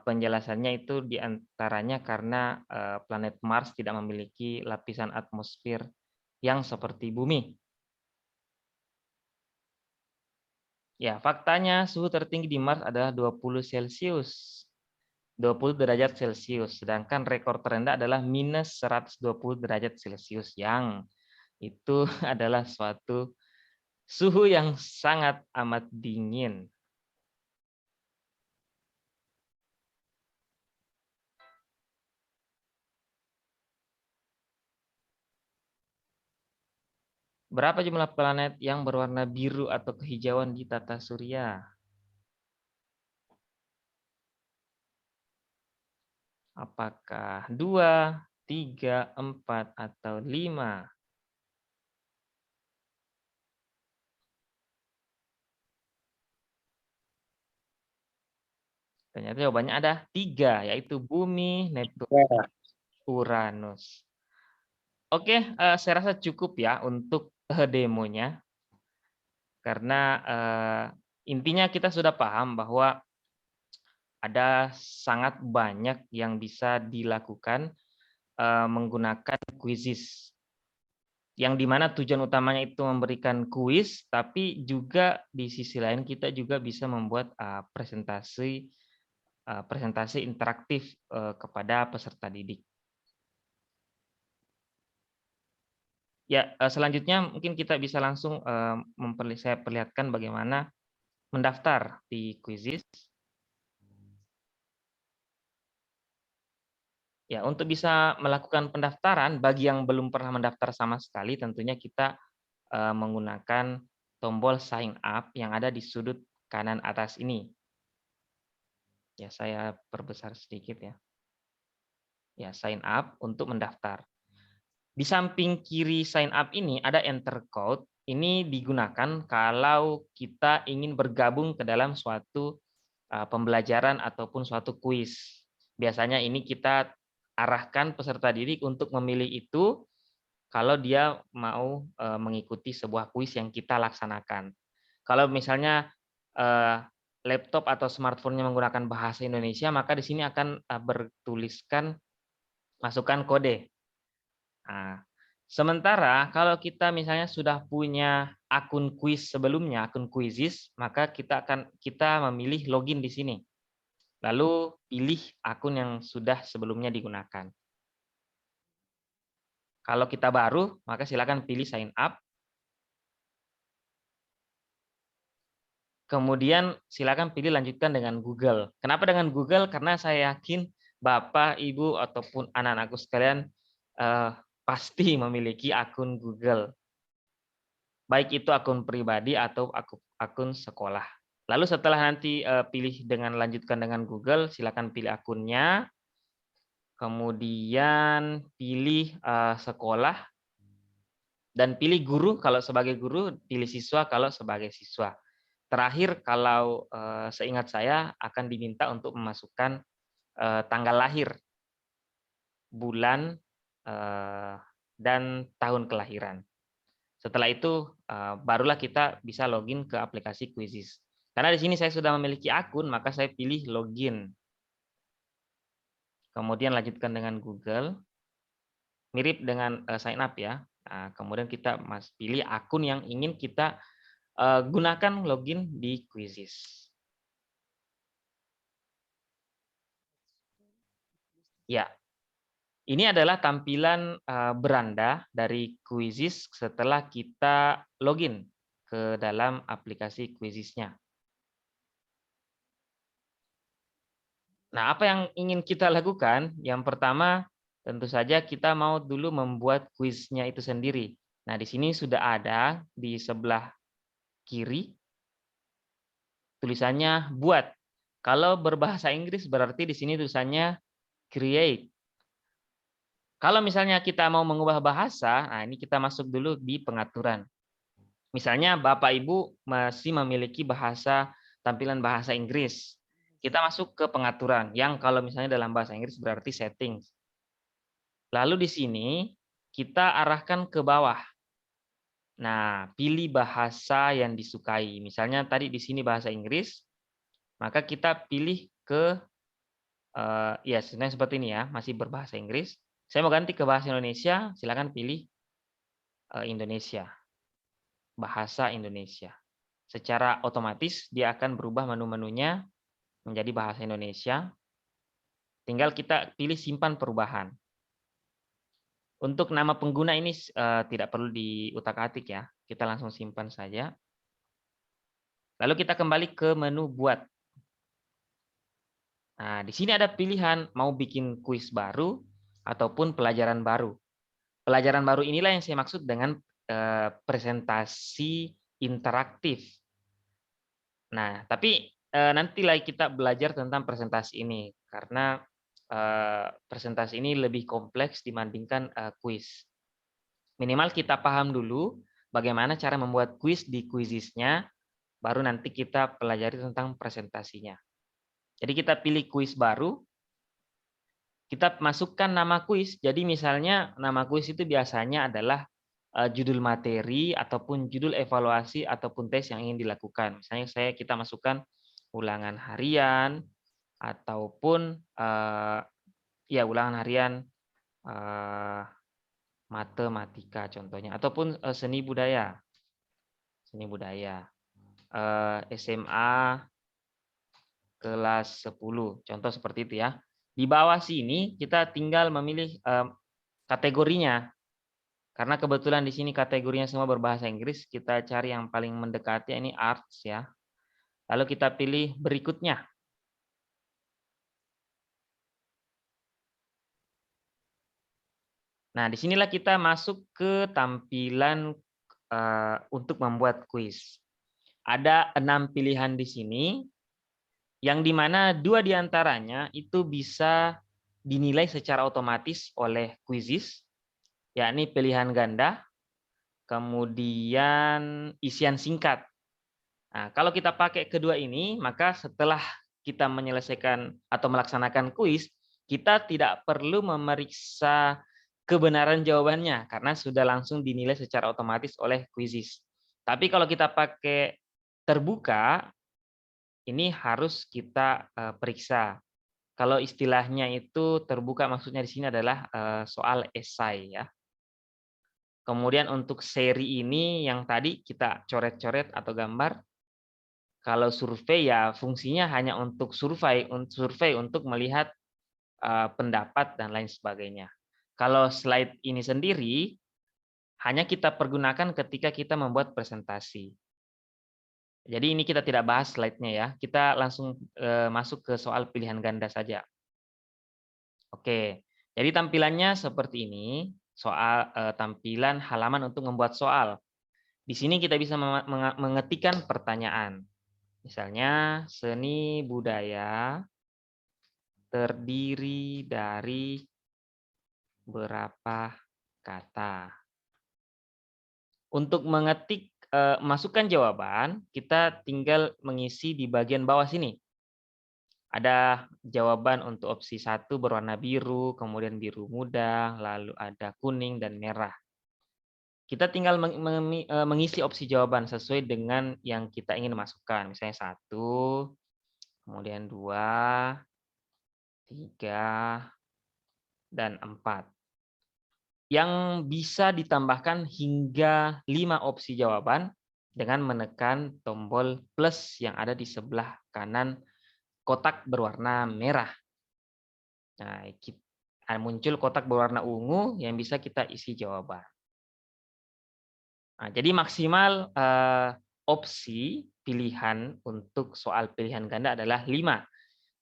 Penjelasannya itu diantaranya karena planet Mars tidak memiliki lapisan atmosfer yang seperti bumi. Ya, faktanya suhu tertinggi di Mars adalah 20 Celcius. 20 derajat Celcius, sedangkan rekor terendah adalah minus 120 derajat Celcius, yang itu adalah suatu suhu yang sangat amat dingin. Berapa jumlah planet yang berwarna biru atau kehijauan di tata surya? Apakah 2, 3, 4, atau 5? Ternyata jawabannya ada 3, yaitu bumi, Neptunus, Uranus. Oke, saya rasa cukup ya untuk demonya. Karena intinya kita sudah paham bahwa ada sangat banyak yang bisa dilakukan menggunakan kuisis. Yang dimana tujuan utamanya itu memberikan kuis, tapi juga di sisi lain kita juga bisa membuat presentasi interaktif kepada peserta didik. Ya, selanjutnya mungkin kita bisa langsung saya perlihatkan bagaimana mendaftar di kuisis. Ya, untuk bisa melakukan pendaftaran bagi yang belum pernah mendaftar sama sekali, tentunya kita menggunakan tombol sign up yang ada di sudut kanan atas ini. Ya, saya perbesar sedikit ya. Ya, sign up untuk mendaftar. Di samping kiri sign up ini ada enter code. Ini digunakan kalau kita ingin bergabung ke dalam suatu pembelajaran ataupun suatu kuis. Biasanya ini kita arahkan peserta didik untuk memilih itu kalau dia mau mengikuti sebuah kuis yang kita laksanakan. Kalau misalnya laptop atau smartphone-nya menggunakan bahasa Indonesia, maka di sini akan bertuliskan masukkan kode. Nah, sementara kalau kita misalnya sudah punya akun kuis sebelumnya, akun Quizizz, maka kita memilih login di sini. Lalu pilih akun yang sudah sebelumnya digunakan. Kalau kita baru, maka silakan pilih sign up. Kemudian silakan pilih lanjutkan dengan Google. Kenapa dengan Google? Karena saya yakin Bapak, Ibu, ataupun anak-anakku sekalian pasti memiliki akun Google. Baik itu akun pribadi atau akun sekolah. Lalu setelah nanti pilih dengan lanjutkan dengan Google, silakan pilih akunnya. Kemudian pilih sekolah. Dan pilih guru kalau sebagai guru, pilih siswa kalau sebagai siswa. Terakhir, kalau seingat saya akan diminta untuk memasukkan tanggal lahir, bulan, dan tahun kelahiran. Setelah itu, barulah kita bisa login ke aplikasi Quizizz. Karena di sini saya sudah memiliki akun, maka saya pilih login. Kemudian lanjutkan dengan Google. Mirip dengan sign up ya. Nah, kemudian kita pilih akun yang ingin kita gunakan login di Quizizz. Ya, ini adalah tampilan beranda dari Quizizz setelah kita login ke dalam aplikasi Quizizz-nya. Nah, apa yang ingin kita lakukan? Yang pertama, tentu saja kita mau dulu membuat kuisnya itu sendiri. Nah, di sini sudah ada di sebelah kiri tulisannya buat. Kalau berbahasa Inggris berarti di sini tulisannya create. Kalau misalnya kita mau mengubah bahasa, nah ini kita masuk dulu di pengaturan. Misalnya Bapak Ibu masih memiliki tampilan bahasa Inggris. Kita masuk ke pengaturan yang kalau misalnya dalam bahasa Inggris berarti settings. Lalu di sini kita arahkan ke bawah. Nah, pilih bahasa yang disukai. Misalnya tadi di sini bahasa Inggris, maka kita pilih ke ya sebenarnya seperti ini ya, masih berbahasa Inggris. Saya mau ganti ke bahasa Indonesia, silakan pilih Indonesia. Bahasa Indonesia. Secara otomatis dia akan berubah menu-menunya menjadi bahasa Indonesia. Tinggal kita pilih simpan perubahan. Untuk nama pengguna ini tidak perlu diutak-atik ya. Kita langsung simpan saja. Lalu kita kembali ke menu buat. Nah, di sini ada pilihan mau bikin kuis baru ataupun pelajaran baru. Pelajaran baru inilah yang saya maksud dengan presentasi interaktif. Nah, tapi nanti lagi kita belajar tentang presentasi ini karena presentasi ini lebih kompleks dibandingkan kuis. Minimal kita paham dulu bagaimana cara membuat kuis di Quizizz-nya, baru nanti kita pelajari tentang presentasinya. Jadi kita pilih kuis baru, kita masukkan nama kuis. Jadi misalnya nama kuis itu biasanya adalah judul materi ataupun judul evaluasi ataupun tes yang ingin dilakukan. Misalnya kita masukkan ulangan harian ataupun ya ulangan harian matematika contohnya ataupun seni budaya SMA kelas 10 contoh seperti itu ya. Di bawah sini kita tinggal memilih kategorinya. Karena kebetulan di sini kategorinya semua berbahasa Inggris, kita cari yang paling mendekati ini arts ya. Lalu kita pilih berikutnya. Nah, disinilah kita masuk ke tampilan untuk membuat kuis. Ada 6 pilihan di sini, yang dimana 2 diantaranya itu bisa dinilai secara otomatis oleh Quizizz, yakni pilihan ganda, kemudian isian singkat. Nah, kalau kita pakai kedua ini, maka setelah kita menyelesaikan atau melaksanakan kuis, kita tidak perlu memeriksa kebenaran jawabannya karena sudah langsung dinilai secara otomatis oleh Quizizz. Tapi kalau kita pakai terbuka, ini harus kita periksa. Kalau istilahnya itu terbuka, maksudnya di sini adalah soal esai ya. Kemudian untuk seri ini yang tadi kita coret-coret atau gambar. Kalau survei ya fungsinya hanya untuk survei untuk melihat pendapat dan lain sebagainya. Kalau slide ini sendiri hanya kita pergunakan ketika kita membuat presentasi. Jadi ini kita tidak bahas slide-nya ya. Kita langsung masuk ke soal pilihan ganda saja. Oke. Jadi tampilannya seperti ini, soal tampilan halaman untuk membuat soal. Di sini kita bisa mengetikkan pertanyaan. Misalnya seni budaya terdiri dari berapa kata. Untuk mengetik masukkan jawaban, kita tinggal mengisi di bagian bawah sini. Ada jawaban untuk opsi 1 berwarna biru, kemudian biru muda, lalu ada kuning dan merah. Kita tinggal mengisi opsi jawaban sesuai dengan yang kita ingin masukkan. Misalnya 1, kemudian 2, 3, dan 4. Yang bisa ditambahkan hingga 5 opsi jawaban dengan menekan tombol plus yang ada di sebelah kanan kotak berwarna merah. Nah, muncul kotak berwarna ungu yang bisa kita isi jawaban. Nah, jadi maksimal opsi pilihan untuk soal pilihan ganda adalah 5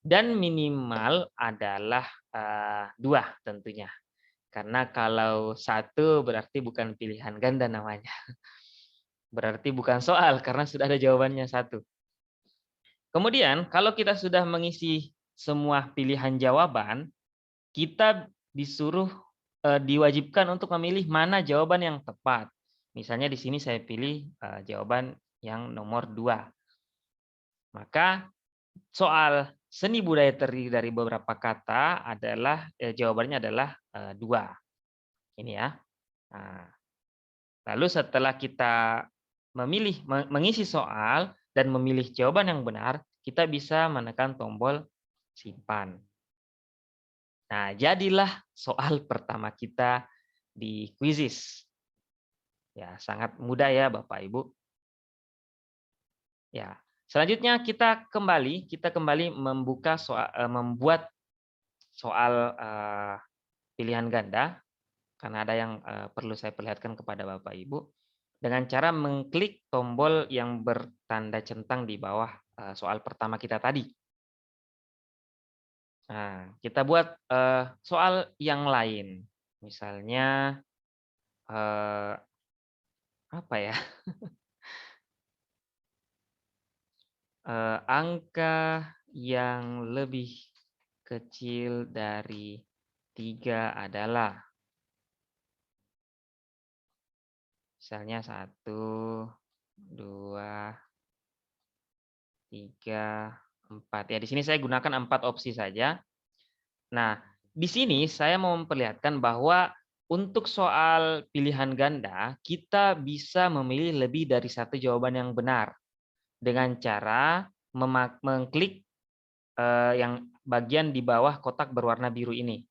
dan minimal adalah 2 tentunya. Karena kalau 1 berarti bukan pilihan ganda namanya. Berarti bukan soal karena sudah ada jawabannya 1. Kemudian kalau kita sudah mengisi semua pilihan jawaban, kita disuruh diwajibkan untuk memilih mana jawaban yang tepat. Misalnya di sini saya pilih jawaban yang nomor 2. Maka soal seni budaya terdiri dari beberapa kata adalah jawabannya adalah 2. Ini ya. Nah, lalu setelah kita mengisi soal dan memilih jawaban yang benar, kita bisa menekan tombol simpan. Nah, jadilah soal pertama kita di Quizizz. Ya, sangat mudah ya Bapak Ibu. Ya, selanjutnya kita kembali membuka membuat soal pilihan ganda karena ada yang perlu saya perlihatkan kepada Bapak Ibu dengan cara mengklik tombol yang bertanda centang di bawah soal pertama kita tadi. Nah, kita buat soal yang lain, misalnya apa ya? Angka yang lebih kecil dari 3 adalah misalnya 1, 2, 3, 4. Ya, di sini saya gunakan 4 opsi saja. Nah, di sini saya mau memperlihatkan bahwa untuk soal pilihan ganda, kita bisa memilih lebih dari 1 jawaban yang benar dengan cara mengklik yang bagian di bawah kotak berwarna biru ini.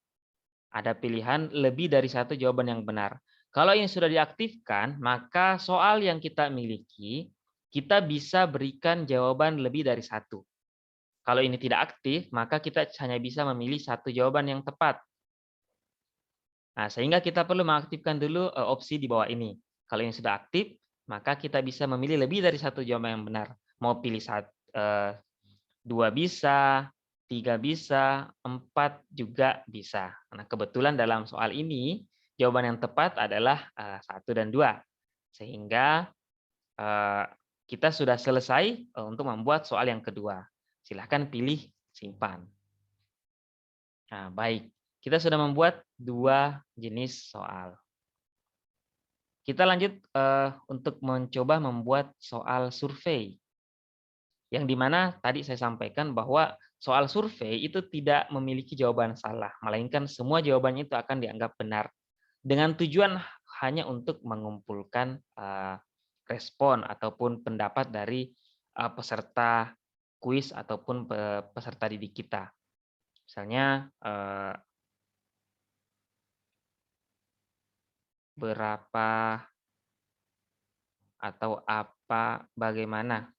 Ada pilihan lebih dari 1 jawaban yang benar. Kalau ini sudah diaktifkan, maka soal yang kita miliki, kita bisa berikan jawaban lebih dari 1. Kalau ini tidak aktif, maka kita hanya bisa memilih 1 jawaban yang tepat. Nah, sehingga kita perlu mengaktifkan dulu opsi di bawah ini. Kalau ini sudah aktif, maka kita bisa memilih lebih dari 1 jawaban yang benar. Mau pilih 2 bisa, 3 bisa, 4 juga bisa. Nah, kebetulan dalam soal ini, jawaban yang tepat adalah 1 dan 2. Sehingga kita sudah selesai untuk membuat soal yang kedua. Silahkan pilih simpan. Nah, baik. Kita sudah membuat 2 jenis soal. Kita lanjut untuk mencoba membuat soal survei. Yang dimana tadi saya sampaikan bahwa soal survei itu tidak memiliki jawaban salah, melainkan semua jawabannya itu akan dianggap benar. Dengan tujuan hanya untuk mengumpulkan respon ataupun pendapat dari peserta kuis ataupun peserta didik kita. Misalnya berapa atau apa, bagaimana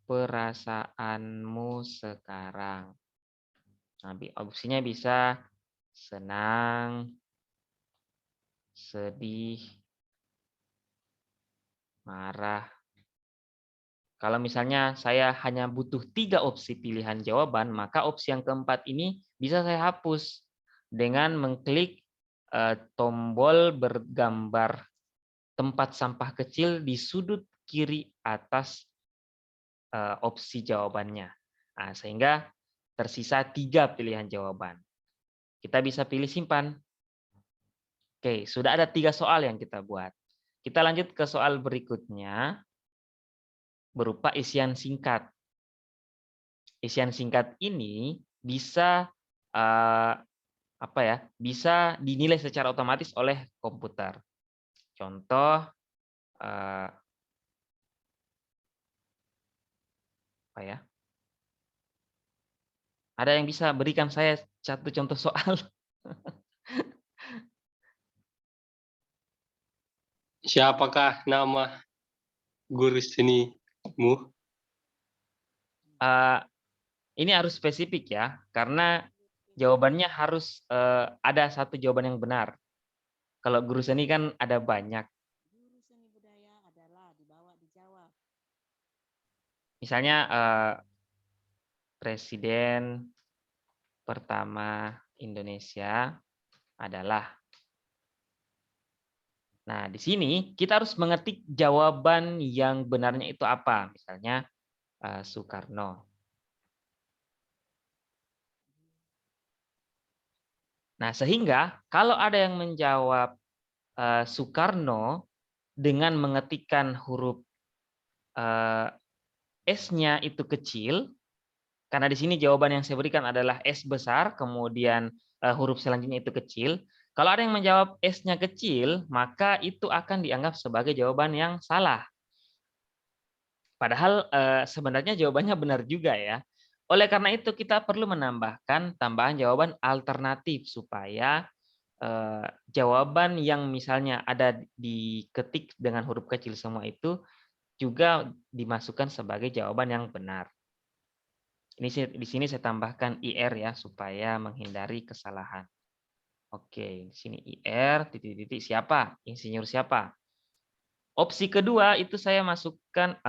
perasaanmu sekarang. Nah, opsinya bisa senang, sedih, marah. Kalau misalnya saya hanya butuh 3 opsi pilihan jawaban, maka opsi yang keempat ini bisa saya hapus dengan mengklik tombol bergambar tempat sampah kecil di sudut kiri atas opsi jawabannya. Nah, sehingga tersisa 3 pilihan jawaban. Kita bisa pilih simpan. Oke, sudah ada 3 soal yang kita buat. Kita lanjut ke soal berikutnya, berupa isian singkat. Isian singkat ini bisa bisa dinilai secara otomatis oleh komputer. Contoh ada yang bisa berikan saya 1 contoh soal? Siapakah nama guru senimu? Ini harus spesifik ya, karena jawabannya harus ada 1 jawaban yang benar. Kalau guru seni kan ada banyak. Guru seni budaya adalah dijawab. Misalnya Presiden pertama Indonesia adalah. Nah, di sini kita harus mengetik jawaban yang benarnya itu apa. Misalnya Soekarno. Nah, sehingga kalau ada yang menjawab Soekarno dengan mengetikkan huruf S-nya itu kecil, karena di sini jawaban yang saya berikan adalah S besar, kemudian huruf selanjutnya itu kecil. Kalau ada yang menjawab S-nya kecil, maka itu akan dianggap sebagai jawaban yang salah. Padahal sebenarnya jawabannya benar juga ya. Oleh karena itu kita perlu menambahkan tambahan jawaban alternatif supaya jawaban yang misalnya ada diketik dengan huruf kecil semua itu juga dimasukkan sebagai jawaban yang benar. Ini di sini saya tambahkan IR ya supaya menghindari kesalahan. Oke, di sini IR titik-titik siapa? Insinyur siapa? Opsi kedua itu saya masukkan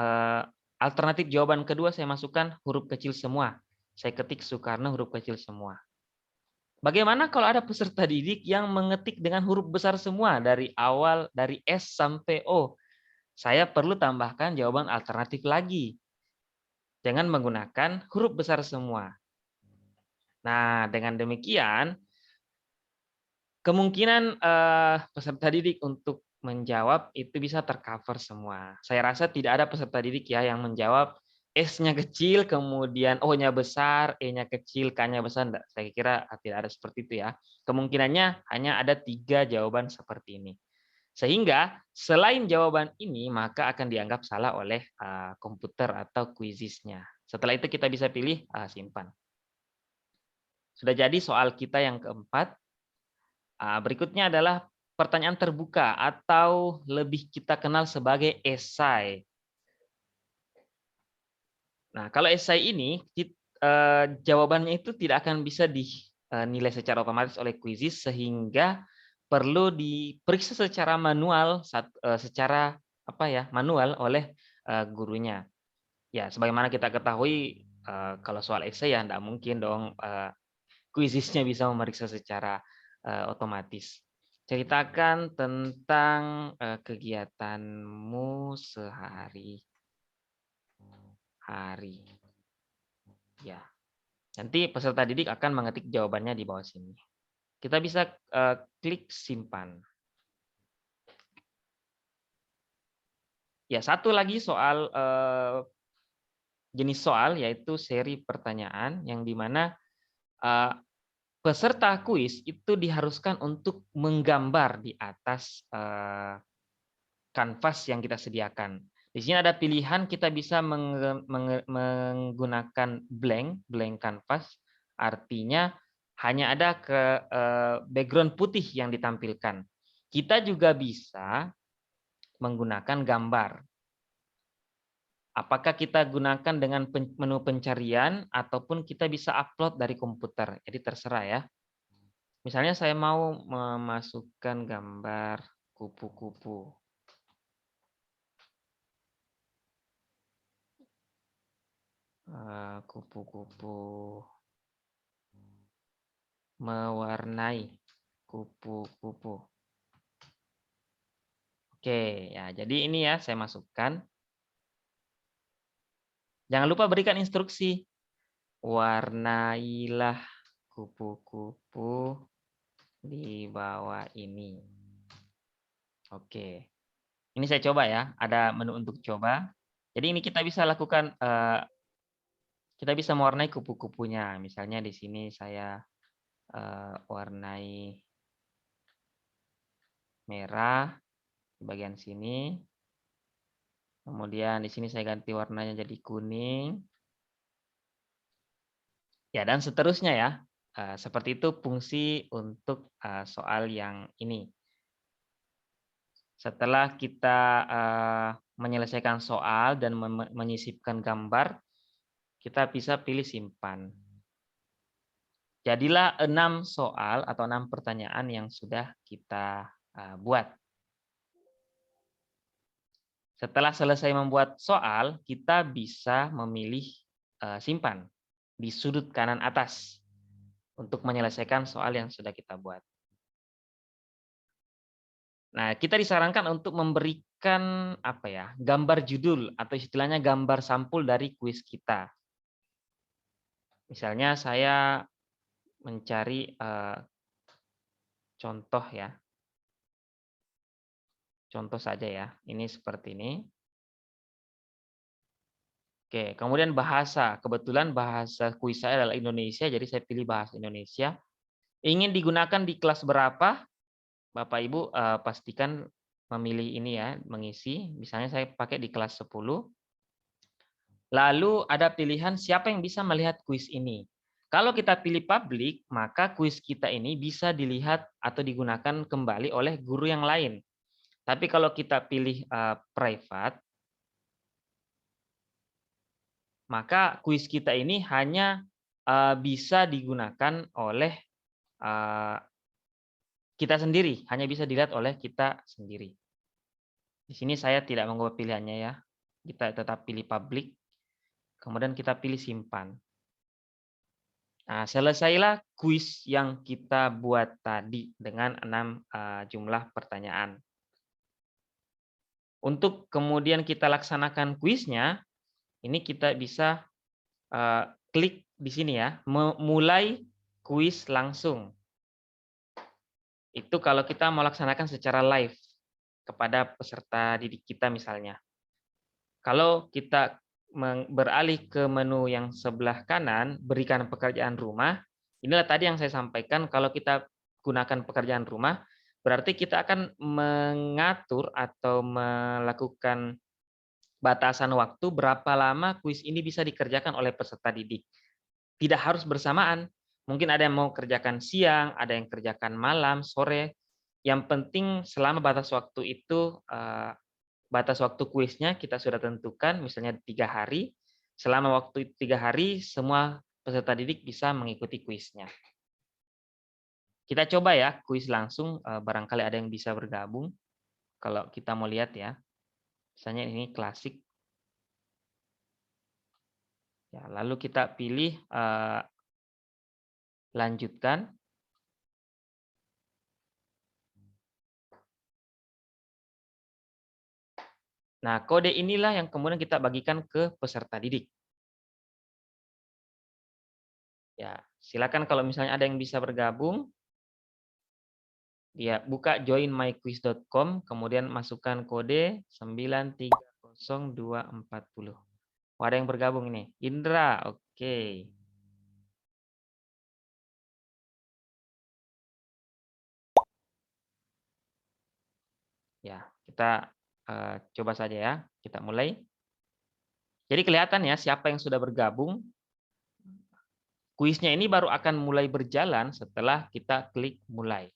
alternatif jawaban kedua saya masukkan huruf kecil semua. Saya ketik Soekarno huruf kecil semua. Bagaimana kalau ada peserta didik yang mengetik dengan huruf besar semua dari awal dari S sampai O? Saya perlu tambahkan jawaban alternatif lagi. Jangan menggunakan huruf besar semua. Nah, dengan demikian kemungkinan peserta didik untuk menjawab itu bisa tercover semua. Saya rasa tidak ada peserta didik ya yang menjawab S-nya kecil, kemudian O-nya besar, E-nya kecil, K-nya besar. Saya kira tidak ada seperti itu ya. Kemungkinannya hanya ada 3 jawaban seperti ini. Sehingga selain jawaban ini maka akan dianggap salah oleh komputer atau quizisnya. Setelah itu kita bisa pilih simpan. Sudah jadi soal kita yang keempat. Berikutnya adalah pertanyaan terbuka atau lebih kita kenal sebagai esai. Nah, kalau esai ini jawabannya itu tidak akan bisa dinilai secara otomatis oleh quizis sehingga perlu diperiksa secara manual manual oleh gurunya. Ya, sebagaimana kita ketahui kalau soal esai ya tidak mungkin dong quizisnya bisa memeriksa secara otomatis. Ceritakan tentang kegiatanmu sehari-hari. Ya. Nanti peserta didik akan mengetik jawabannya di bawah sini. Kita bisa klik simpan. Ya, satu lagi soal jenis soal yaitu seri pertanyaan yang dimana peserta kuis itu diharuskan untuk menggambar di atas kanvas yang kita sediakan. Di sini ada pilihan kita bisa menggunakan blank canvas, artinya hanya ada background putih yang ditampilkan. Kita juga bisa menggunakan gambar. Apakah kita gunakan dengan menu pencarian ataupun kita bisa upload dari komputer. Jadi terserah ya. Misalnya saya mau memasukkan gambar kupu-kupu. Kupu-kupu mewarnai kupu-kupu. Oke, ya. Jadi ini ya saya masukkan. Jangan lupa berikan instruksi. Warnailah kupu-kupu di bawah ini. Oke. Ini saya coba ya. Ada menu untuk coba. Jadi ini kita bisa lakukan, kita bisa mewarnai kupu-kupunya. Misalnya di sini saya warnai merah di bagian sini. Kemudian di sini saya ganti warnanya jadi kuning. Ya, dan seterusnya ya. Seperti itu fungsi untuk soal yang ini. Setelah kita menyelesaikan soal dan menyisipkan gambar, kita bisa pilih simpan. Jadilah 6 soal atau 6 pertanyaan yang sudah kita buat. Setelah selesai membuat soal, kita bisa memilih simpan di sudut kanan atas untuk menyelesaikan soal yang sudah kita buat. Nah, kita disarankan untuk memberikan gambar judul atau istilahnya gambar sampul dari kuis kita. Misalnya saya mencari contoh ya. Contoh saja ya, ini seperti ini. Oke, kemudian bahasa. Kebetulan bahasa kuis saya adalah Indonesia, jadi saya pilih bahasa Indonesia. Ingin digunakan di kelas berapa? Bapak Ibu pastikan memilih ini ya, mengisi. Misalnya saya pakai di kelas 10. Lalu ada pilihan siapa yang bisa melihat kuis ini. Kalau kita pilih publik, maka kuis kita ini bisa dilihat atau digunakan kembali oleh guru yang lain. Tapi kalau kita pilih private, maka kuis kita ini hanya bisa digunakan oleh kita sendiri, hanya bisa dilihat oleh kita sendiri. Di sini saya tidak mengubah pilihannya ya. Kita tetap pilih publik, kemudian kita pilih simpan. Nah, selesailah kuis yang kita buat tadi dengan 6 jumlah pertanyaan. Untuk kemudian kita laksanakan kuisnya, ini kita bisa klik di sini ya, mulai kuis langsung. Itu kalau kita mau laksanakan secara live kepada peserta didik kita misalnya. Kalau kita beralih ke menu yang sebelah kanan, berikan pekerjaan rumah, inilah tadi yang saya sampaikan, kalau kita gunakan pekerjaan rumah, berarti kita akan mengatur atau melakukan batasan waktu berapa lama kuis ini bisa dikerjakan oleh peserta didik. Tidak harus bersamaan. Mungkin ada yang mau kerjakan siang, ada yang kerjakan malam, sore. Yang penting selama batas waktu itu, batas waktu kuisnya kita sudah tentukan, misalnya 3 hari. Selama waktu 3 hari, semua peserta didik bisa mengikuti kuisnya. Kita coba ya, kuis langsung, barangkali ada yang bisa bergabung. Kalau kita mau lihat ya, misalnya ini klasik. Ya, lalu kita pilih lanjutkan. Nah, kode inilah yang kemudian kita bagikan ke peserta didik. Ya, silakan kalau misalnya ada yang bisa bergabung, ya buka joinmyquiz.com, kemudian masukkan kode 930240. Oh, ada yang bergabung ini. Indra, oke. Ya, kita coba saja ya. Kita mulai. Jadi kelihatan ya siapa yang sudah bergabung. Kuisnya ini baru akan mulai berjalan setelah kita klik mulai.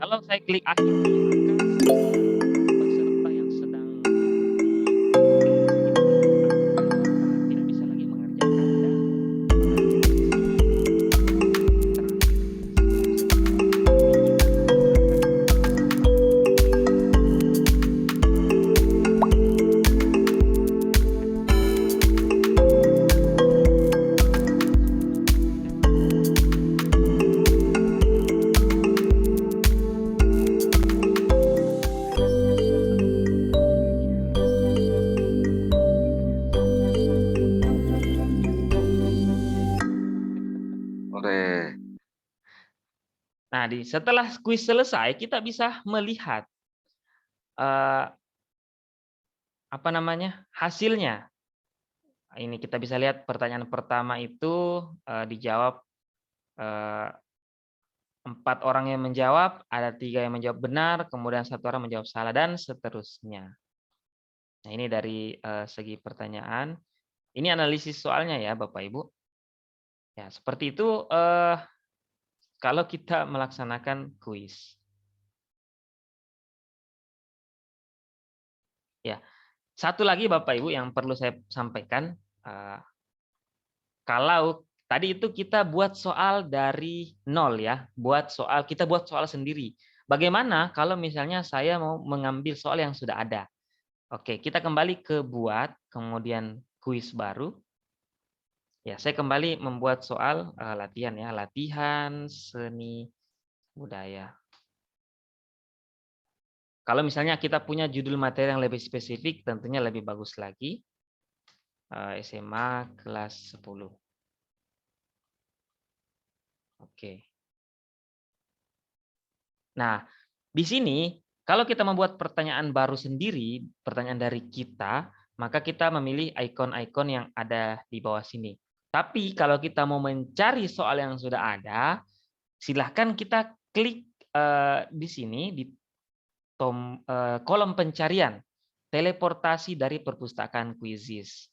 Kalau saya klik akhir, maka peserta yang sedang tidak bisa lagi mengerjakan dan Nah, setelah kuis selesai, kita bisa melihat hasilnya. Ini kita bisa lihat pertanyaan pertama itu dijawab 4 orang yang menjawab, ada 3 yang menjawab benar, kemudian 1 orang menjawab salah dan seterusnya. Nah, ini dari segi pertanyaan. Ini analisis soalnya ya, Bapak Ibu. Ya, seperti itu. Kalau kita melaksanakan kuis. Ya, satu lagi Bapak Ibu yang perlu saya sampaikan, kalau tadi itu kita buat soal dari nol ya, kita buat soal sendiri. Bagaimana kalau misalnya saya mau mengambil soal yang sudah ada? Oke, kita kembali ke buat, kemudian kuis baru. Ya, saya kembali membuat soal latihan ya, latihan seni budaya. Kalau misalnya kita punya judul materi yang lebih spesifik, tentunya lebih bagus lagi. SMA kelas 10. Oke. Nah, di sini kalau kita membuat pertanyaan baru sendiri, pertanyaan dari kita, maka kita memilih ikon-ikon yang ada di bawah sini. Tapi kalau kita mau mencari soal yang sudah ada, silahkan kita klik di sini di kolom pencarian teleportasi dari perpustakaan Quizizz.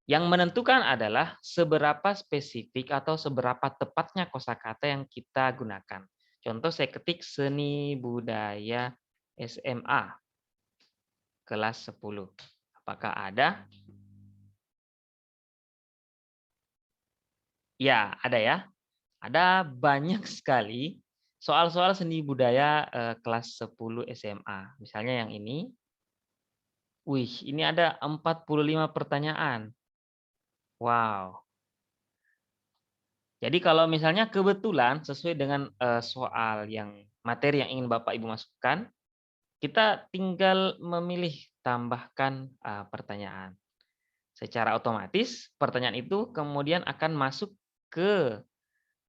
Yang menentukan adalah seberapa spesifik atau seberapa tepatnya kosakata yang kita gunakan. Contoh saya ketik seni budaya SMA kelas 10. Apakah ada? Ya, ada ya. Ada banyak sekali soal-soal seni budaya kelas 10 SMA. Misalnya yang ini. Wih, ini ada 45 pertanyaan. Wow. Jadi kalau misalnya kebetulan sesuai dengan soal yang materi yang ingin Bapak Ibu masukkan, kita tinggal memilih tambahkan pertanyaan. Secara otomatis pertanyaan itu kemudian akan masuk ke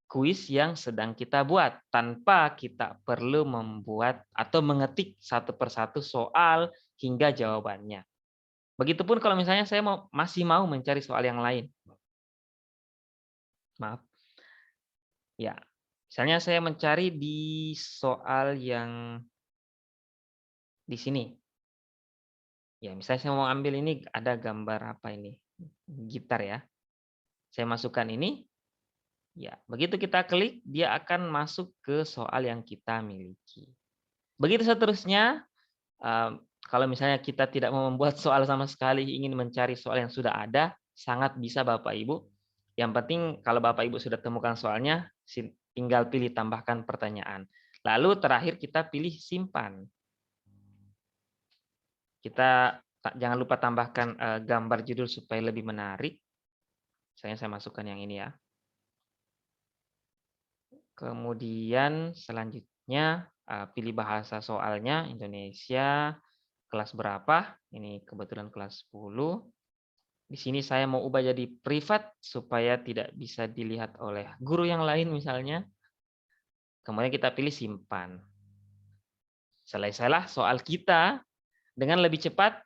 kuis yang sedang kita buat tanpa kita perlu membuat atau mengetik satu persatu soal hingga jawabannya. Begitupun kalau misalnya saya masih mau mencari soal yang lain. Maaf. Ya, misalnya saya mencari di soal yang di sini. Ya, misalnya saya mau ambil ini ada gambar apa ini? Gitar ya. Saya masukkan ini. Ya, begitu kita klik dia akan masuk ke soal yang kita miliki. Begitu seterusnya. Kalau misalnya kita tidak mau membuat soal sama sekali, ingin mencari soal yang sudah ada, sangat bisa Bapak Ibu. Yang penting kalau Bapak Ibu sudah temukan soalnya, tinggal pilih tambahkan pertanyaan. Lalu terakhir kita pilih simpan. Kita jangan lupa tambahkan gambar judul supaya lebih menarik. Saya masukkan yang ini ya. Kemudian selanjutnya pilih bahasa soalnya, Indonesia, kelas berapa? Ini kebetulan kelas 10. Di sini saya mau ubah jadi privat supaya tidak bisa dilihat oleh guru yang lain misalnya. Kemudian kita pilih simpan. Selesailah soal kita dengan lebih cepat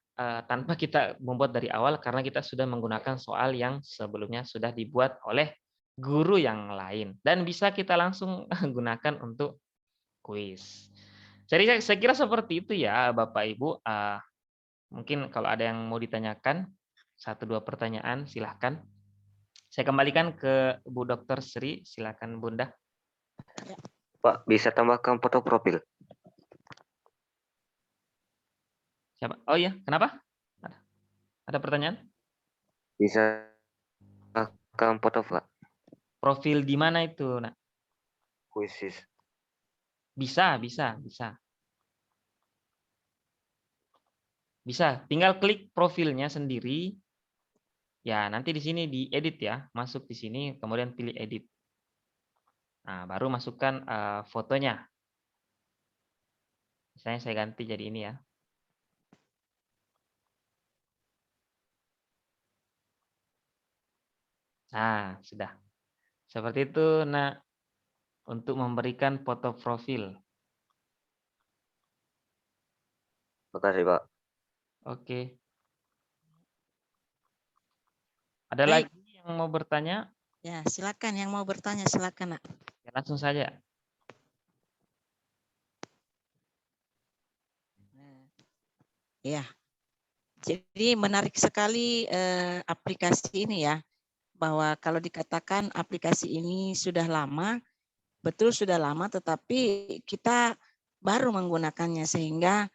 tanpa kita membuat dari awal karena kita sudah menggunakan soal yang sebelumnya sudah dibuat oleh guru yang lain. Dan bisa kita langsung gunakan untuk kuis. Jadi saya kira seperti itu ya Bapak Ibu. Mungkin kalau ada yang mau ditanyakan, 1-2 pertanyaan silahkan. Saya kembalikan ke Bu Dr. Sri, silakan Bunda. Pak, bisa tambahkan foto profil. Siapa? Oh iya, kenapa? Ada pertanyaan? Bisa tambahkan foto, Pak. Profil di mana itu, Nak? Quizizz. Bisa. Bisa, tinggal klik profilnya sendiri. Ya, nanti di sini diedit ya. Masuk di sini, kemudian pilih edit. Nah, baru masukkan fotonya. Misalnya saya ganti jadi ini ya. Nah, sudah. Seperti itu, Nak. Untuk memberikan foto profil. Makasih, Pak. Oke. Ada Baik. lagi yang mau bertanya? Ya, silakan yang mau bertanya silakan, Nak. Ya, langsung saja. Ya. Jadi menarik sekali aplikasi ini ya. Bahwa kalau dikatakan aplikasi ini sudah lama, betul sudah lama, tetapi kita baru menggunakannya sehingga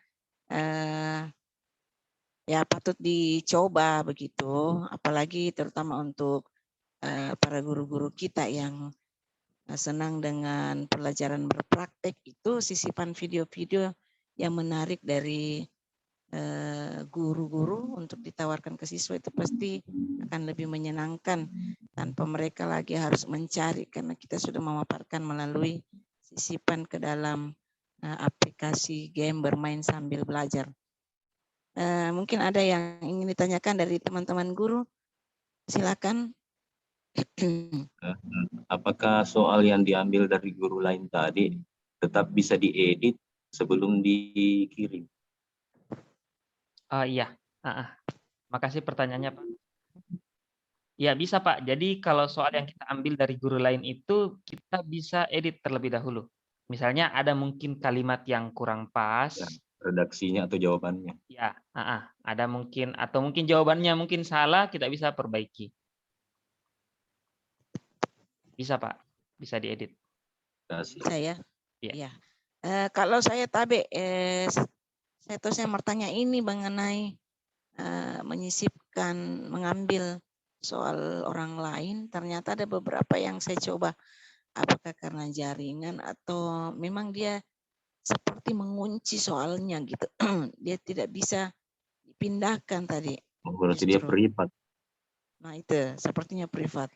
ya patut dicoba begitu, apalagi terutama untuk para guru-guru kita yang senang dengan pelajaran berpraktek, itu sisipan video-video yang menarik dari guru-guru untuk ditawarkan ke siswa itu pasti akan lebih menyenangkan tanpa mereka lagi harus mencari karena kita sudah memaparkan melalui sisipan ke dalam aplikasi game bermain sambil belajar. Mungkin ada yang ingin ditanyakan dari teman-teman guru, silakan. Apakah soal yang diambil dari guru lain tadi tetap bisa diedit sebelum dikirim? Iya, makasih pertanyaannya Pak. Ya bisa Pak, jadi kalau soal yang kita ambil dari guru lain itu kita bisa edit terlebih dahulu. Misalnya ada mungkin kalimat yang kurang pas, Ya, redaksinya atau jawabannya? ya, ada mungkin atau mungkin jawabannya mungkin salah, kita bisa perbaiki. Bisa Pak, bisa diedit. Bisa ya? Iya. Ya. Kalau saya tabe, saya bertanya ini mengenai menyisipkan, mengambil soal orang lain. Ternyata ada beberapa yang saya coba, apakah karena jaringan atau memang dia seperti mengunci soalnya gitu. Dia tidak bisa dipindahkan tadi. Berarti dia privat. Nah itu sepertinya privat.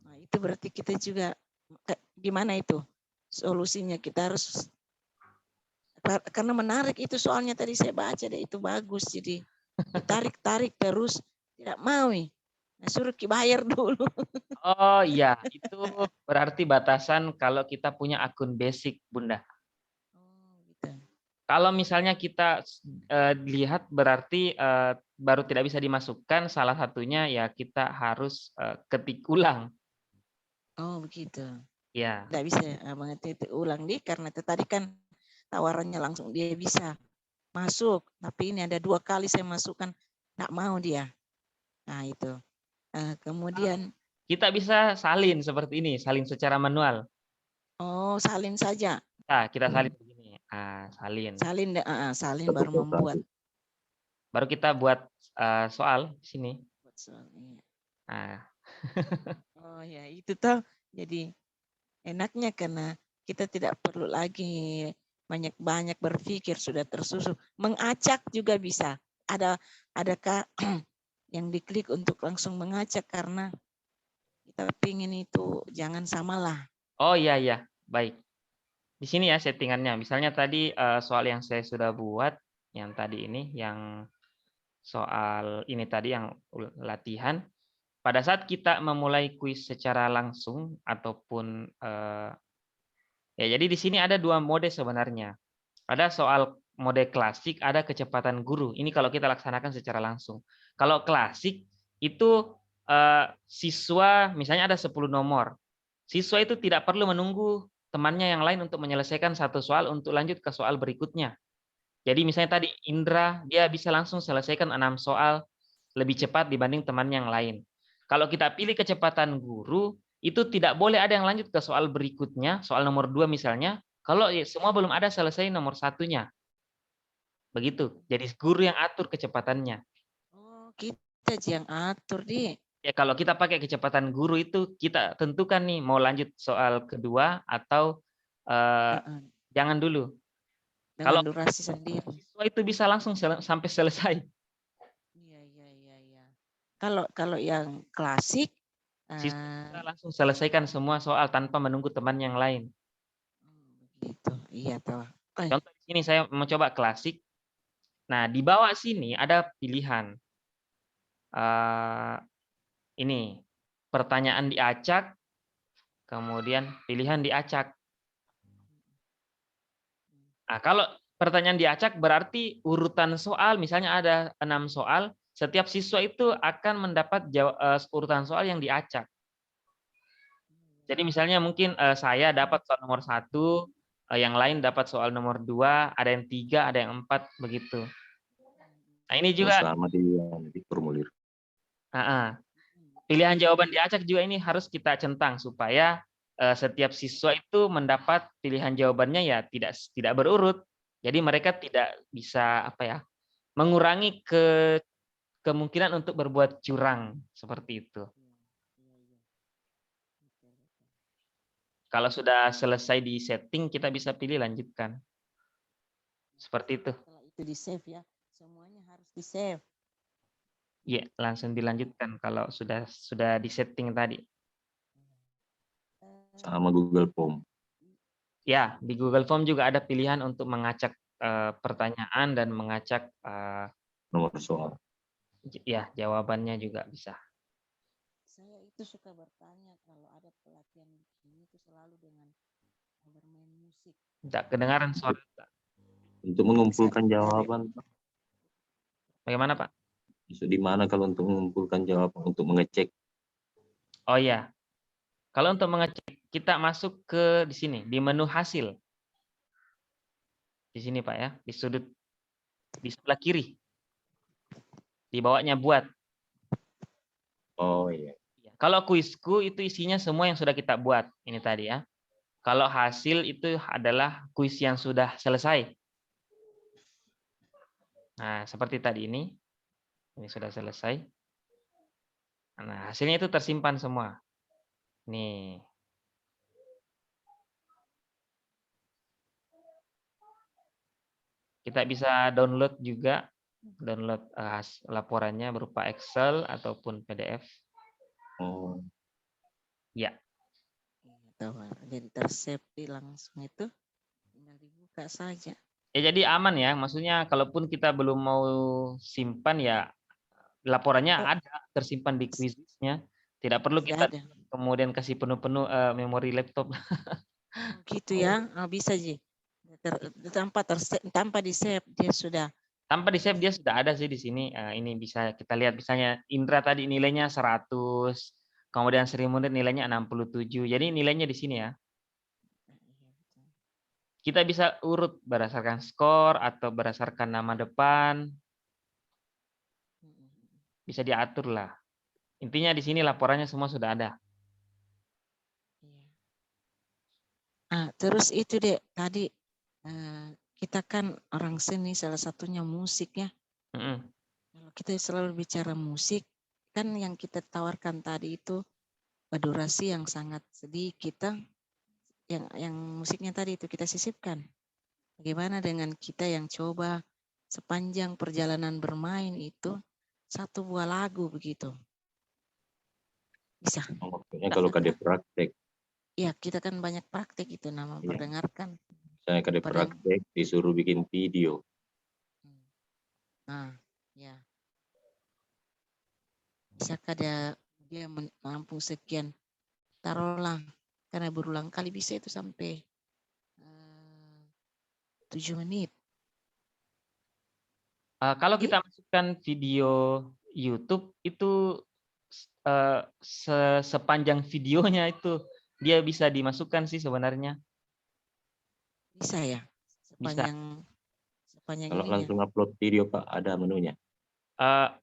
Nah itu berarti kita juga gimana itu solusinya? Kita harus, karena menarik itu soalnya tadi saya baca deh, itu bagus, jadi tarik terus tidak mau. Nah, suruh bayar dulu. Oh iya, itu berarti batasan kalau kita punya akun basic Bunda. Gitu. Kalau misalnya kita lihat berarti baru tidak bisa dimasukkan, salah satunya ya kita harus ketik ulang. Oh begitu. Ya. Tidak bisa mengetik ulang nih, karena itu tadi kan tawarannya langsung dia bisa masuk, tapi ini ada 2 kali saya masukkan, nggak mau dia. Nah itu. Kemudian Kita bisa salin seperti ini, salin secara manual. oh salin saja. Nah, kita salin begini. Salin. Salin baru membuat. Baru kita buat soal di sini. Oh ya itu toh, jadi enaknya karena kita tidak perlu lagi banyak-banyak berpikir, sudah tersusun. Mengacak juga bisa. Adakah yang diklik untuk langsung mengacak, karena kita pingin itu jangan samalah. Oh iya, baik. Di sini ya settingannya. Misalnya tadi soal yang saya sudah buat, yang tadi ini, yang soal ini tadi yang latihan. Pada saat kita memulai kuis secara langsung ataupun ya, jadi di sini ada 2 mode sebenarnya. Ada soal mode klasik, ada kecepatan guru. Ini kalau kita laksanakan secara langsung. Kalau klasik itu siswa misalnya ada 10 nomor. Siswa itu tidak perlu menunggu temannya yang lain untuk menyelesaikan satu soal untuk lanjut ke soal berikutnya. Jadi misalnya tadi Indra, dia bisa langsung selesaikan 6 soal lebih cepat dibanding teman yang lain. Kalau kita pilih kecepatan guru, itu tidak boleh ada yang lanjut ke soal berikutnya, soal nomor 2 misalnya, kalau semua belum ada selesai nomor 1-nya. Begitu. Jadi guru yang atur kecepatannya. Oh, kita yang atur, Di. Ya, kalau kita pakai kecepatan guru itu kita tentukan nih mau lanjut soal kedua atau jangan dulu. Dengan Kalau durasi sendiri. Siswa itu bisa langsung sampai selesai. Iya. Kalau yang klasik, Siswa bisa langsung selesaikan semua soal tanpa menunggu teman yang lain. Gitu, iya toh. Contoh di sini saya mau coba klasik. Nah, di bawah sini ada pilihan. Ini pertanyaan diacak, kemudian pilihan diacak. Nah, kalau pertanyaan diacak berarti urutan soal, misalnya ada 6 soal, setiap siswa itu akan mendapat urutan soal yang diacak. Jadi misalnya mungkin saya dapat soal nomor 1, yang lain dapat soal nomor 2, ada yang 3, ada yang 4, begitu. Nah ini juga sama di formulir. Pilihan jawaban diacak juga ini harus kita centang supaya setiap siswa itu mendapat pilihan jawabannya ya tidak berurut. Jadi mereka tidak bisa mengurangi kemungkinan untuk berbuat curang seperti itu. Kalau sudah selesai di setting, kita bisa pilih lanjutkan. Seperti itu. Setelah itu di save ya, semuanya harus di save. Iya, langsung dilanjutkan kalau sudah di setting tadi. Sama Google Form. Ya, di Google Form juga ada pilihan untuk mengacak pertanyaan dan mengacak Nomor soal. ya jawabannya juga bisa. Saya itu suka bertanya kalau ada pelatihan begini itu selalu dengan bermain musik. Tidak kedengaran suara. Untuk mengumpulkan jawaban, Pak. Bagaimana, Pak? Maksud di mana kalau untuk mengumpulkan jawaban, untuk mengecek? Oh ya, kalau untuk mengecek kita masuk ke di sini di menu hasil. Di sini Pak ya, di sudut di sebelah kiri. Di bawahnya buat. Oh iya. Kalau kuisku itu isinya semua yang sudah kita buat. Ini tadi ya. Kalau hasil itu adalah kuis yang sudah selesai. Nah, seperti tadi ini. Ini sudah selesai. Nah, hasilnya itu tersimpan semua. Nih. Kita bisa download juga. Download laporannya berupa Excel ataupun PDF. Oh. Ya. Jadi tersave langsung itu tinggal dibuka saja. Ya jadi aman ya. Maksudnya kalaupun kita belum mau simpan ya laporannya ada tersimpan di Quizizz-nya. Tidak perlu kita kemudian kasih penuh-penuh memori laptop. Gitu ya. Oh, bisa Ji. Tanpa di save dia sudah. Tanpa di save dia sudah ada sih di sini. Ini bisa kita lihat misalnya Indra tadi nilainya 100, kemudian Sri Munir nilainya 67. Jadi nilainya di sini ya. Kita bisa urut berdasarkan skor atau berdasarkan nama depan. Bisa diatur lah. Intinya di sini laporannya semua sudah ada. Terus itu Dek, tadi kita kan orang seni, salah satunya musik ya. Kalau kita selalu bicara musik, kan yang kita tawarkan tadi itu durasi yang sangat sedikit. Yang musiknya tadi itu kita sisipkan. Bagaimana dengan kita yang coba sepanjang perjalanan bermain itu satu buah lagu begitu? Bisa. Maksudnya kalau kada praktek. Iya, kita kan banyak praktek itu memperdengarkan. Saya kada praktek disuruh bikin video. Nah, ya. Bisa kada dia mampu sekian, taruhlah karena berulang kali bisa itu sampai 7 menit. Kalau kita masukkan video YouTube itu sepanjang videonya itu dia bisa dimasukkan sih sebenarnya. Bisa ya? Sepanjang kalau ininya. langsung upload video Pak, ada menunya?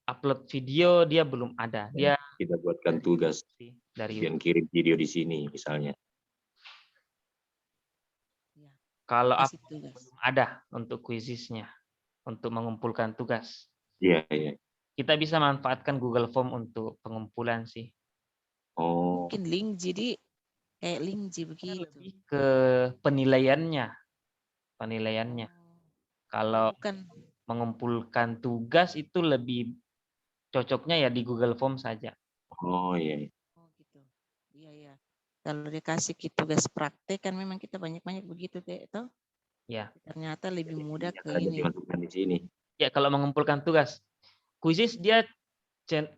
Upload video dia belum ada. Dia kita buatkan tugas dari yang kirim video di sini misalnya. Ya. Kalau belum ada untuk Quizizz-nya untuk mengumpulkan tugas. Iya, iya. Kita bisa manfaatkan Google Form untuk pengumpulan sih. Oh. Mungkin link jadi kayak link begitu. Lebih ke penilaiannya. Kalau mengumpulkan tugas itu lebih cocoknya ya di Google Form saja. Oh iya. Oh gitu. Iya ya. Kalau dikasih tugas praktek kan memang kita banyak-banyak begitu toh. Ya. Ternyata lebih mudah ke ini. Di sini. Ya kalau mengumpulkan tugas, Quizizz dia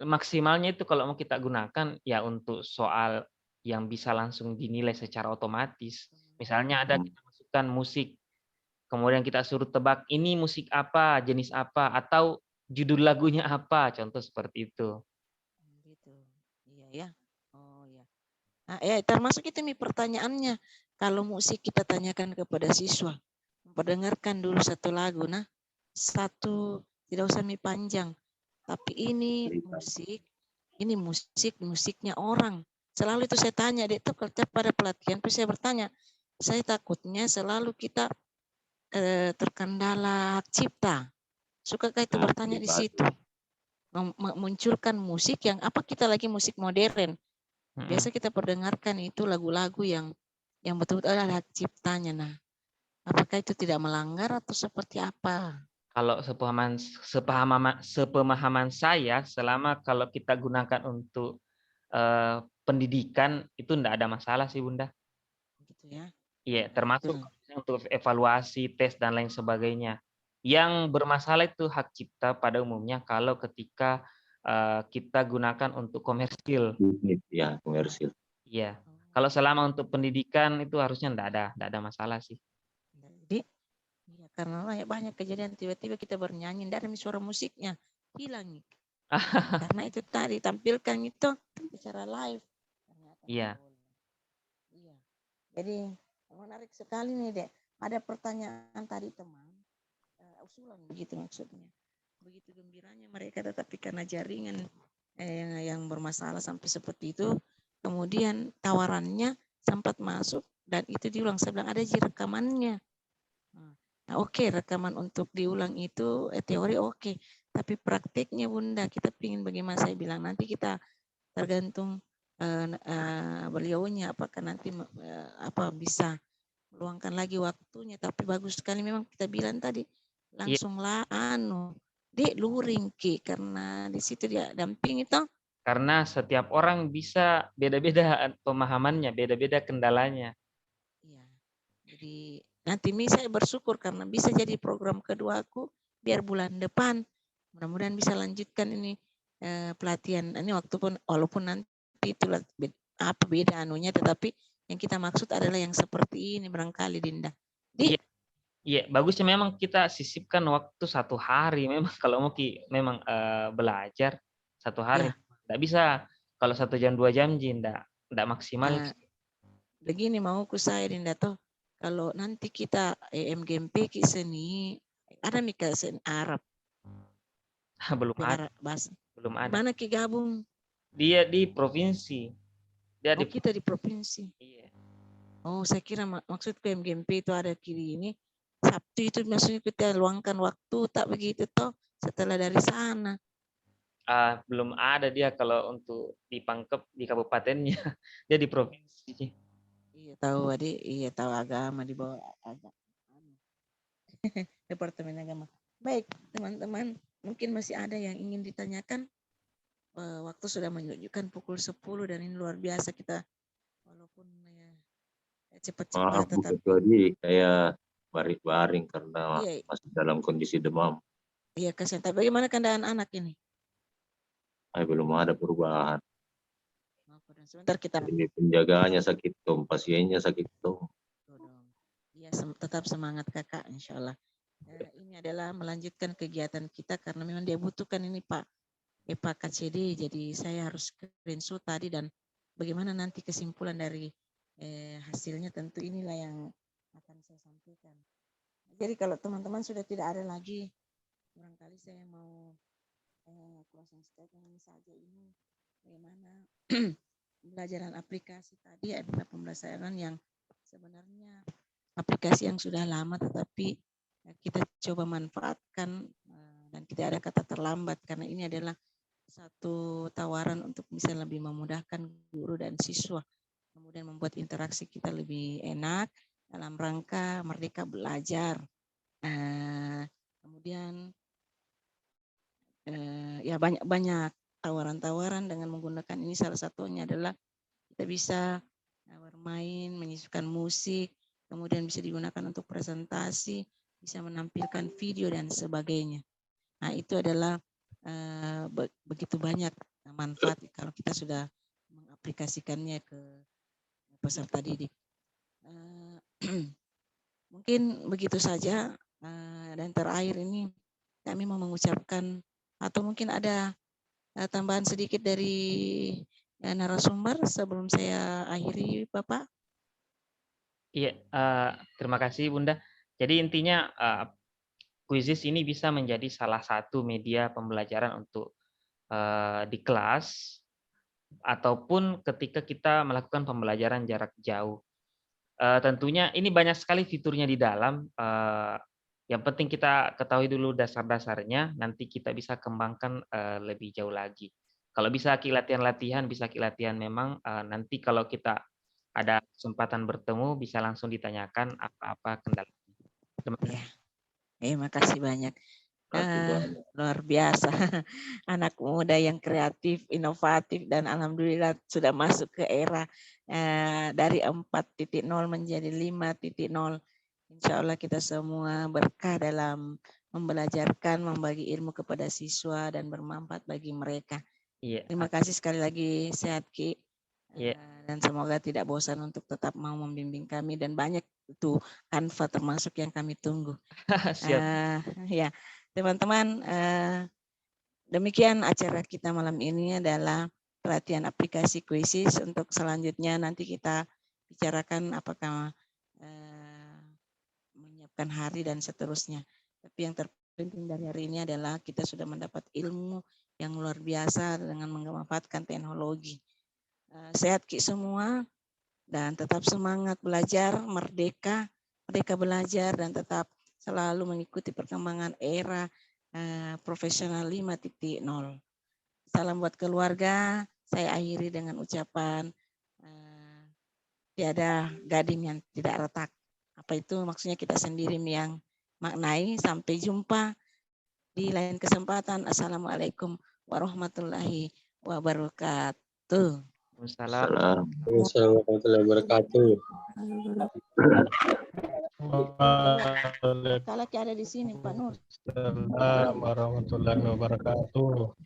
maksimalnya itu kalau mau kita gunakan ya untuk soal yang bisa langsung dinilai secara otomatis. Misalnya ada kita masukkan musik, kemudian kita suruh tebak ini musik apa, jenis apa, atau judul lagunya apa, contoh seperti itu. Gitu. Iya ya. Oh ya. Nah, ya termasuk itu nih pertanyaannya. Kalau musik kita tanyakan kepada siswa, memperdengarkan dulu satu lagu, nah satu tidak usah panjang, tapi ini musiknya orang. Selalu itu saya tanya, Dek, tuh pada pelatihan, saya bertanya, saya takutnya selalu kita terkendala hak cipta. Sukakah itu bertanya di situ? Memunculkan musik yang apa kita lagi musik modern. Biasa kita perdengarkan itu lagu-lagu yang betul-betul ada hak ciptanya. Nah, apakah itu tidak melanggar atau seperti apa? Kalau sepemahaman saya, selama kalau kita gunakan untuk pendidikan itu tidak ada masalah sih Bunda. Gitu ya. Iya, Nah, termasuk itu. untuk evaluasi, tes dan lain sebagainya. Yang bermasalah itu hak cipta pada umumnya kalau ketika kita gunakan untuk komersil. Bisnis ya, komersil. Iya. Kalau selama untuk pendidikan itu harusnya enggak ada masalah sih. Jadi iya, karena banyak kejadian tiba-tiba kita bernyanyi dari suara musiknya hilang nih. Karena itu tadi tampilkan itu secara live. Ternyata nggak Iya. boleh. Iya. Jadi menarik sekali nih, Dek. Ada pertanyaan tadi teman, usulan begitu maksudnya. Begitu gembiranya mereka, tetapi karena jaringan yang bermasalah sampai seperti itu, kemudian tawarannya sempat masuk dan itu diulang. Saya bilang ada rekamannya. Nah, oke, rekaman untuk diulang itu teori oke, tapi praktiknya Bunda kita pingin bagaimana, saya bilang nanti kita tergantung beliaunya apakah nanti apa bisa meluangkan lagi waktunya, tapi bagus sekali memang kita bilang tadi Iya. langsung lah Dek luring Ki, karena di situ dia damping itu. Karena setiap orang bisa beda-beda pemahamannya, beda-beda kendalanya. Iya. Jadi nanti saya bersyukur karena bisa jadi program kedua aku biar bulan depan mudah-mudahan bisa lanjutkan ini pelatihan ini waktu pun walaupun nanti itu apa beda anunya, tetapi yang kita maksud adalah yang seperti ini barangkali Dinda. Iya. Iya, bagusnya memang kita sisipkan waktu 1 hari. Memang kalau mau memang belajar 1 hari, Ya. nggak bisa kalau 1 jam 2 jam nggak maksimal. Begini mauku saya Dinda toh, kalau nanti kita MGMP ki seni ada mika seni Arab. Belum ada. Bahasa. Belum ada. Mana ki gabung? Dia di provinsi. Dia Oh, kita di provinsi. Iya. Oh, saya kira maksudku MGMP itu ada kiri ini. Sabtu itu maksudnya kita luangkan waktu, tak begitu toh setelah dari sana. Belum ada dia kalau untuk di Pangkep di kabupatennya. Dia di provinsi. Iya tahu adik, iya tahu agama di bawah agama. Departemen Agama. Baik, teman-teman, mungkin masih ada yang ingin ditanyakan. Waktu sudah menunjukkan pukul 10 dan ini luar biasa kita walaupun cepat-cepat Bukan tetapi tadi kayak baring-baring karena iya, masih dalam kondisi demam. iya kasihan. Tapi bagaimana keadaan anak ini? Belum ada perubahan. Sebentar kita Ini penjagaannya sakit dong, pasiennya sakit dong. Iya, tetap semangat kakak, insya Allah. Ini adalah melanjutkan kegiatan kita karena memang dia butuhkan ini Pak KCD, jadi saya harus screenshot tadi dan bagaimana nanti kesimpulan dari hasilnya tentu inilah yang akan saya sampaikan. Jadi kalau teman-teman sudah tidak ada lagi, barangkali saya mau closing statement saja ini bagaimana pembelajaran aplikasi tadi adalah pembelajaran yang sebenarnya aplikasi yang sudah lama tetapi kita coba manfaatkan dan tidak ada kata terlambat karena ini adalah satu tawaran untuk bisa lebih memudahkan guru dan siswa, kemudian membuat interaksi kita lebih enak dalam rangka merdeka belajar. Kemudian ya banyak tawaran-tawaran dengan menggunakan ini, salah satunya adalah kita bisa bermain, menyisukan musik, kemudian bisa digunakan untuk presentasi, bisa menampilkan video dan sebagainya. Nah itu adalah begitu banyak manfaat kalau kita sudah mengaplikasikannya ke peserta didik. Mungkin begitu saja dan terakhir ini kami mau mengucapkan atau mungkin ada tambahan sedikit dari narasumber sebelum saya akhiri Bapak. Iya, terima kasih Bunda. Jadi intinya Quizizz ini bisa menjadi salah satu media pembelajaran untuk di kelas ataupun ketika kita melakukan pembelajaran jarak jauh. Tentunya ini banyak sekali fiturnya di dalam. Yang penting kita ketahui dulu dasar-dasarnya, nanti kita bisa kembangkan lebih jauh lagi. Kalau bisa latihan-latihan, bisa latihan memang nanti kalau kita ada kesempatan bertemu bisa langsung ditanyakan apa-apa kendala. Ya, terima kasih banyak. Luar biasa. Anak muda yang kreatif, inovatif, dan alhamdulillah sudah masuk ke era dari 4.0 menjadi 5.0. Insya Allah kita semua berkah dalam membelajarkan, membagi ilmu kepada siswa dan bermanfaat bagi mereka. Iya. Terima kasih sekali lagi, sehat Ki. Iya. Dan semoga tidak bosan untuk tetap mau membimbing kami, dan banyak itu Canva termasuk yang kami tunggu. Siap. Ya, teman-teman, demikian acara kita malam ini adalah pelatihan aplikasi Quizzes. Untuk selanjutnya nanti kita bicarakan apakah menyiapkan hari dan seterusnya. Tapi yang terpenting dari hari ini adalah kita sudah mendapat ilmu yang luar biasa dengan memanfaatkan teknologi. Sehat Ki semua, dan tetap semangat belajar, merdeka belajar, dan tetap selalu mengikuti perkembangan era profesional 5.0. Salam buat keluarga. Saya akhiri dengan ucapan tiada gading yang tidak retak. Apa itu maksudnya kita sendiri yang maknai. Sampai jumpa di lain kesempatan. Assalamualaikum warahmatullahi wabarakatuh. Waalaikumsalam. Assalamualaikum warahmatullahi wabarakatuh. Kalau ada di sini Pak Nur. Assalamualaikum warahmatullahi wabarakatuh.